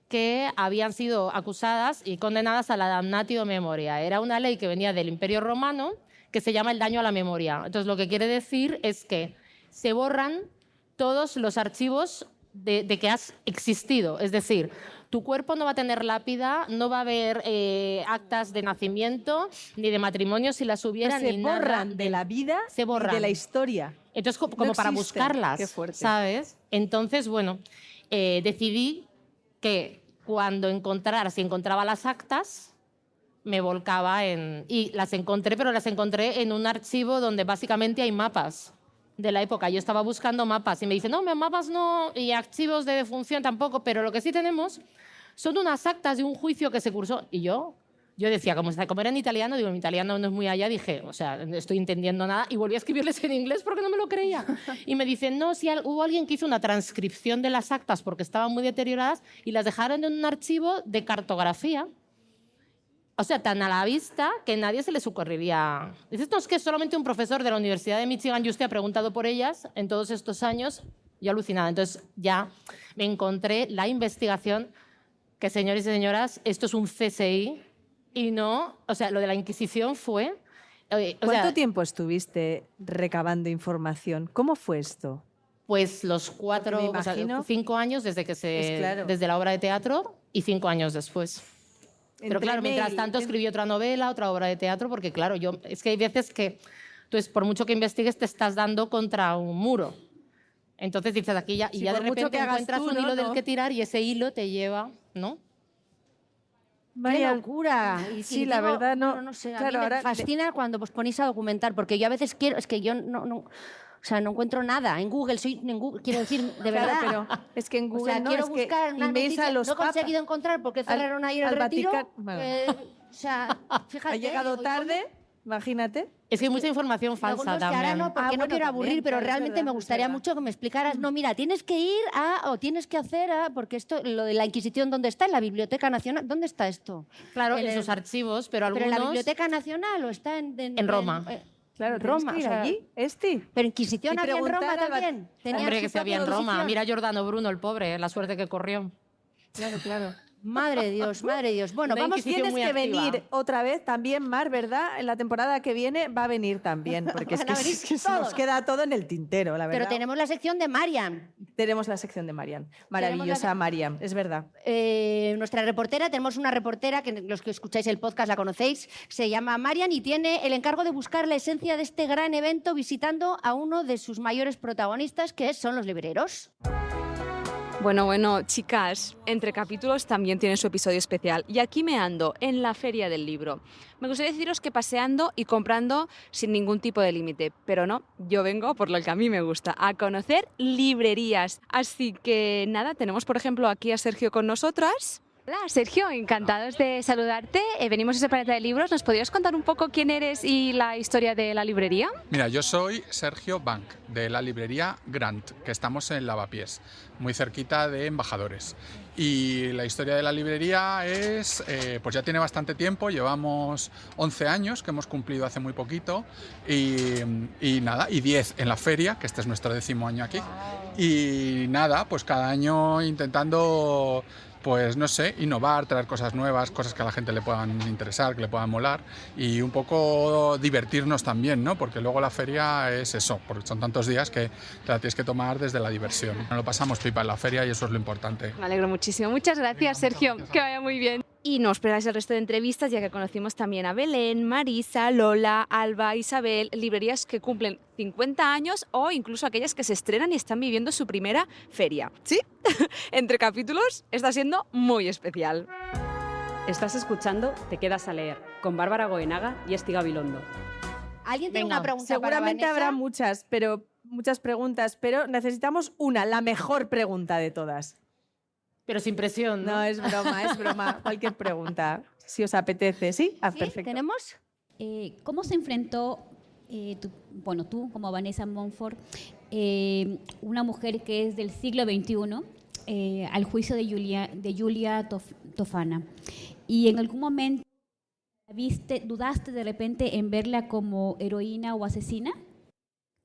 que habían sido acusadas y condenadas a la damnatio memoria. Era una ley que venía del Imperio Romano que se llama el daño a la memoria. Entonces, lo que quiere decir es que se borran todos los archivos de que has existido. Es decir, tu cuerpo no va a tener lápida, no va a haber actas de nacimiento ni de matrimonio si las hubiera, Se ni nada. borran de la vida Se y borran. de la historia. Entonces, como No para existen. buscarlas, Qué fuerte. ¿sabes? Entonces, bueno, decidí que si encontraba las actas, me volcaba y las encontré, pero las encontré en un archivo donde básicamente hay mapas de la época. Yo estaba buscando mapas y me dicen, no, mapas no, y archivos de defunción tampoco, pero lo que sí tenemos son unas actas de un juicio que se cursó. Y yo decía, como era en italiano, digo, mi italiano no es muy allá, dije, o sea, no estoy entendiendo nada, y volví a escribirles en inglés porque no me lo creía. Y me dicen, no, si hubo alguien que hizo una transcripción de las actas porque estaban muy deterioradas y las dejaron en un archivo de cartografía. O sea, tan a la vista que nadie se les ocurriría. Dices, no, es que solamente un profesor de la Universidad de Michigan y usted ha preguntado por ellas en todos estos años. Yo alucinada. Entonces ya me encontré la investigación que, señores y señoras, esto es un CSI y no, o sea, lo de la Inquisición fue... ¿Cuánto tiempo estuviste recabando información? ¿Cómo fue esto? Pues los Porque me imagino- 5 años desde claro. desde la obra de teatro y 5 años después. Pero Entre claro, mientras mail- tanto escribí otra novela, otra obra de teatro, porque claro, es que hay veces que tú, por mucho que investigues, te estás dando contra un muro. Entonces dices aquí ya, y Sí, ya de por mucho repente que hagas encuentras tú, un ¿no? hilo del No. que tirar y ese hilo te lleva, ¿no? Vaya, ¡Qué locura! Y sí, la verdad, no. sé, a Claro, mí me ahora fascina cuando os ponéis a documentar, porque yo a veces quiero, es que yo no encuentro nada en Google, quiero decir, de Claro, verdad. pero es que en Google O sea, no, quiero es que buscar una emails noticia, a los no he papas. conseguido encontrar porque cerraron ahí el al retiro. Vaticano, bueno. O sea, fíjate. Ha llegado digo, tarde, imagínate. Es que hay mucha información Luego, falsa no sé, ahora también. no, porque no bueno, quiero también, aburrir, pero claro, es realmente verdad, me es gustaría verdad. mucho que me explicaras, no, mira, tienes que ir o tienes que hacer porque esto, lo de la Inquisición, ¿dónde está? En la Biblioteca Nacional, ¿dónde está esto? Claro, En en sus el- archivos, pero algunos... ¿Pero en la Biblioteca Nacional o está En Roma. Claro, en tienes Roma, que ir o sea, allí, Pero Inquisición Y había en Roma preguntar al también. Tenía Hombre, su que se había en propia Roma. Inquisición. Mira a Giordano Bruno, el pobre, la suerte que corrió. Claro. Madre de Dios, madre de Dios. Bueno, Una vamos. Inquisición Tienes muy que activa. venir otra vez también, Mar, ¿verdad? En la temporada que viene va a venir también, porque es Van que, a venir es que se nos todos. queda todo en el tintero, la verdad. Pero tenemos la sección de Marian. Tenemos la sección de Marian. Maravillosa Marian, es verdad. Nuestra reportera, tenemos una reportera que los que escucháis el podcast la conocéis, se llama Marian y tiene el encargo de buscar la esencia de este gran evento visitando a uno de sus mayores protagonistas, que son los libreros. Bueno, chicas, Entre Capítulos también tiene su episodio especial y aquí me ando en la Feria del Libro. Me gustaría deciros que paseando y comprando sin ningún tipo de límite, pero no, yo vengo por lo que a mí me gusta, a conocer librerías. Así que nada, tenemos por ejemplo aquí a Sergio con nosotras. Hola Sergio, encantados de saludarte. Venimos desde Planeta de Libros. ¿Nos podrías contar un poco quién eres y la historia de la librería? Mira, yo soy Sergio Bank, de la librería Grant, que estamos en Lavapiés, muy cerquita de Embajadores. Y la historia de la librería es, pues ya tiene bastante tiempo, llevamos 11 años que hemos cumplido hace muy poquito y 10 en la feria, que este es nuestro 10º año aquí. Y nada, pues cada año intentando... pues no sé, innovar, traer cosas nuevas, cosas que a la gente le puedan interesar, que le puedan molar y un poco divertirnos también, ¿no? Porque luego la feria es eso, porque son tantos días que te la tienes que tomar desde la diversión. Nos lo pasamos pipa en la feria y eso es lo importante. Me alegro muchísimo. Muchas gracias, Sergio. Que vaya muy bien. Y no os perdáis el resto de entrevistas, ya que conocimos también a Belén, Marisa, Lola, Alba, Isabel, librerías que cumplen 50 años o incluso aquellas que se estrenan y están viviendo su primera feria. ¿Sí? Entre Capítulos está siendo muy especial. Estás escuchando Te quedas a leer, con Bárbara Goenaga y Esti Gabilondo. ¿Alguien tiene Venga, una pregunta Seguramente para habrá Vanessa? muchas preguntas, pero necesitamos la mejor pregunta de todas. Pero sin presión, ¿no? No, es broma. Cualquier pregunta, si os apetece. ¿Sí? Ah, ¿Sí? perfecto. ¿Tenemos? ¿Cómo se enfrentó tú como Vanessa Montfort, una mujer que es del siglo XXI, al juicio de Julia Tofana? ¿Y en algún momento dudaste de repente en verla como heroína o asesina?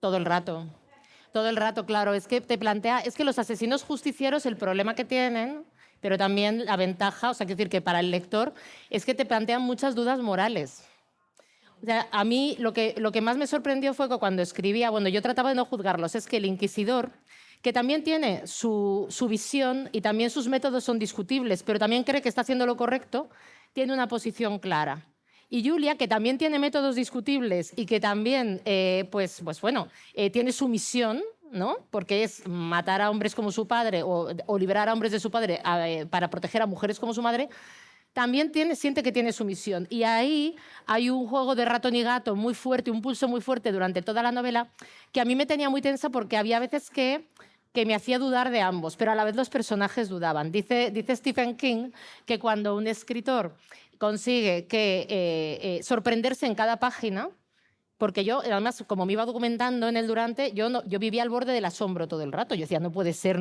Todo el rato, claro. Es que te plantea, es que los asesinos justicieros, el problema que tienen, pero también la ventaja, o sea, quiero decir que para el lector, es que te plantean muchas dudas morales. O sea, a mí lo que más me sorprendió fue que cuando escribía, bueno, yo trataba de no juzgarlos, es que el inquisidor, que también tiene su visión y también sus métodos son discutibles, pero también cree que está haciendo lo correcto, tiene una posición clara. Y Julia, que también tiene métodos discutibles y que también, tiene su misión, ¿no? Porque es matar a hombres como su padre o liberar a hombres de su padre para proteger a mujeres como su madre, también siente que tiene su misión. Y ahí hay un juego de ratón y gato muy fuerte, un pulso muy fuerte durante toda la novela, que a mí me tenía muy tensa porque había veces que me hacía dudar de ambos, pero a la vez los personajes dudaban. Dice Stephen King que cuando un escritor consigue sorprenderse en cada página, porque yo, además, como me iba documentando en el durante, yo vivía al borde del asombro todo el rato. Yo decía, no puede ser,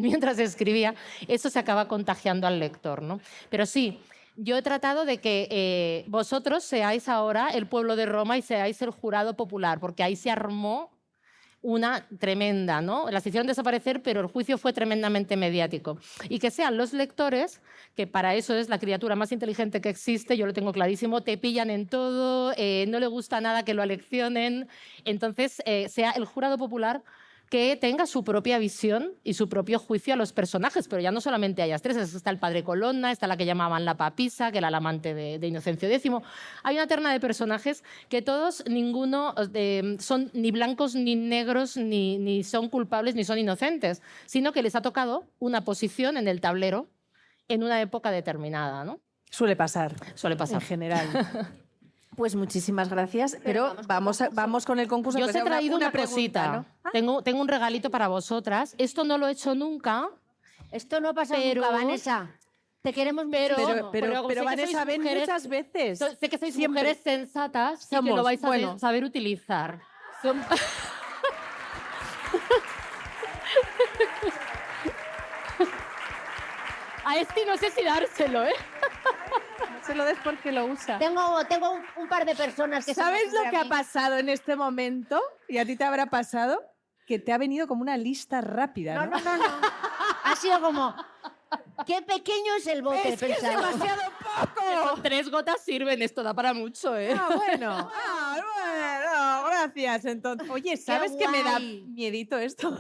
mientras escribía. Eso se acaba contagiando al lector, ¿no? Pero sí, yo he tratado de que vosotros seáis ahora el pueblo de Roma y seáis el jurado popular, porque ahí se armó una tremenda, ¿no? Las hicieron desaparecer, pero el juicio fue tremendamente mediático. Y que sean los lectores, que para eso es la criatura más inteligente que existe, yo lo tengo clarísimo, te pillan en todo, no le gusta nada que lo aleccionen. Entonces, sea el jurado popular que tenga su propia visión y su propio juicio a los personajes, pero ya no solamente a ellas tres, está el padre Colonna, está la que llamaban la papisa, que era la amante de Inocencio X. Hay una terna de personajes que todos, ninguno son ni blancos ni negros, ni son culpables ni son inocentes, sino que les ha tocado una posición en el tablero en una época determinada, ¿no? Suele pasar. Suele pasar. En general. Pues muchísimas gracias, pero vamos con el concurso. Yo os he traído una pregunta, cosita. ¿no? Tengo un regalito para vosotras. Esto no lo he hecho nunca. Esto no pasa nunca, Vanessa. Te queremos mucho. Pero Vanessa, ven muchas veces. Sé que sois Siempre. mujeres sensatas y que Somos, lo vais a bueno. saber utilizar. A este no sé si dárselo, ¿eh? No se lo des porque lo usa. Tengo un par de personas que... ¿Sabes lo que ha pasado en este momento? Y a ti te habrá pasado que te ha venido como una lista rápida, ¿no? No. Ha sido como... ¡Qué pequeño es el bote! Es que es demasiado poco. Con 3 gotas sirven, esto da para mucho, ¿eh? Bueno, gracias. Entonces, oye, ¿sabes que me da miedito esto?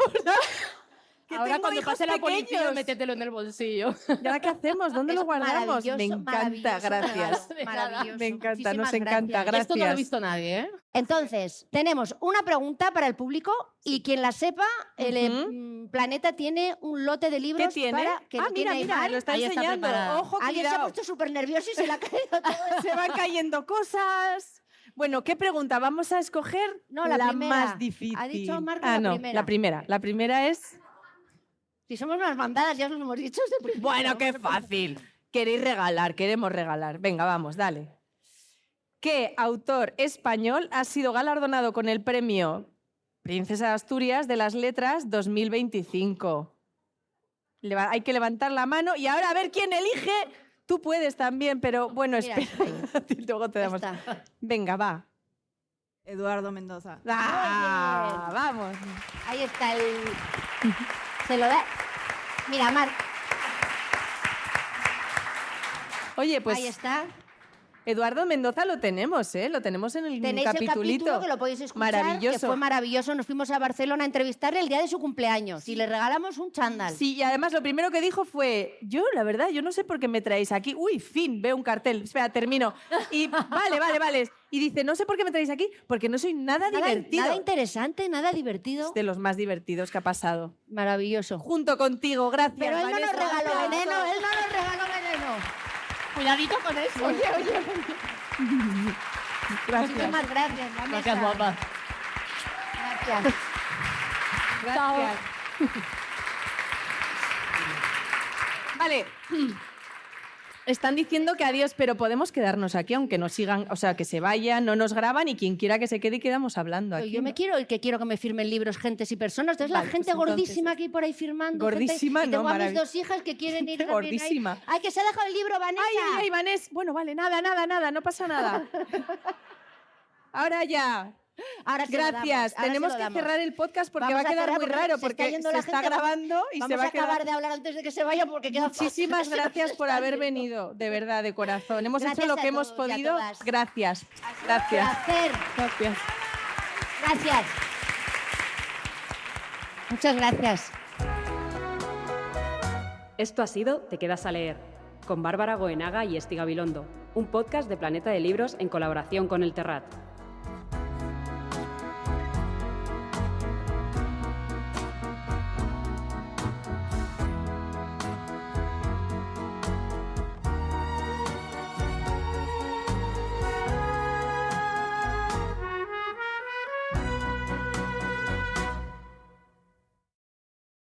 Ahora cuando pase la policía, métetelo en el bolsillo. ¿Y ahora qué hacemos? ¿Dónde lo guardamos? Me encanta, gracias. Maravilloso. Me encanta, nos Muchísimas encanta, gracias. Esto no lo ha visto nadie, ¿eh? Entonces, tenemos una pregunta para el público y quien la sepa, el Planeta tiene un lote de libros ¿Qué tiene? para que Mira, Aymar. lo está Ahí está enseñando. preparado. Ojo, Alguien se ha cuidado. puesto súper nervioso y se le ha caído todo. Se van cayendo cosas. Bueno, ¿qué pregunta? Vamos a escoger No, la primera. más difícil. Ha dicho Marco la la primera. primera. La primera es... Si somos unas bandadas, ya os lo hemos dicho desde el principio. Bueno, qué fácil. Queréis regalar, queremos regalar. Venga, vamos, dale. ¿Qué autor español ha sido galardonado con el premio Princesa de Asturias de las Letras 2025? Hay que levantar la mano y ahora a ver quién elige. Tú puedes también, pero bueno, Mira, espera. Luego te damos. está. Venga, va. Eduardo Mendoza. ¡Ah! bien. Vamos. Ahí está el... Se lo da... Mira, Mar, Oye, pues ahí está. Eduardo Mendoza lo tenemos, ¿eh? Lo tenemos en el Tenéis el capitulito. capítulo que lo podéis escuchar, Maravilloso. que fue maravilloso. Nos fuimos a Barcelona a entrevistarle el día de su cumpleaños y le regalamos un chándal. Sí, y además lo primero que dijo fue, yo, la verdad, yo no sé por qué me traéis aquí. Uy, fin, veo un cartel. Espera, termino. Y vale. Y dice, no sé por qué me traéis aquí, porque no soy nada divertido. Nada interesante, nada divertido. Es de los más divertidos que ha pasado. Maravilloso. Junto contigo, gracias. Pero él no nos Vanessa. regaló Aplauso. veneno, él no nos regaló veneno. Cuidadito con eso. Oye. Gracias. Muchísimas gracias, Vanessa. Gracias, guapa. Gracias. Gracias. Vale. Están diciendo que adiós, pero podemos quedarnos aquí, aunque nos sigan, o sea, que se vayan, no nos graban y quien quiera que se quede y quedamos hablando aquí. Yo me quiero ir, que quiero que me firmen libros, gentes y personas. Entonces Vale, la gente pues entonces- gordísima aquí por ahí firmando. Gordísima, gente, y no, tengo a mis maravilloso. 2 hijas que quieren ir también Gordísima. ahí. ¡Ay, que se ha dejado el libro, Vanessa! Ay, Vanessa. Bueno, vale, nada, no pasa nada. Ahora ya. Ahora se lo damos, Gracias. ahora Tenemos se lo que damos. cerrar el podcast porque Vamos va a quedar cerrar muy porque raro se está porque yendo se la está gente. grabando y Vamos se va a acabar quedar. de hablar antes de que se vaya porque queda Muchísimas gracias por haber venido, de verdad, de corazón. Hemos Gracias hecho lo a que hemos todos y a podido. todas. Gracias. Gracias. Placer. Gracias. Gracias. Muchas gracias. Esto ha sido Te quedas a leer, con Bárbara Goenaga y Esti Gabilondo, un podcast de Planeta de Libros en colaboración con El Terrat.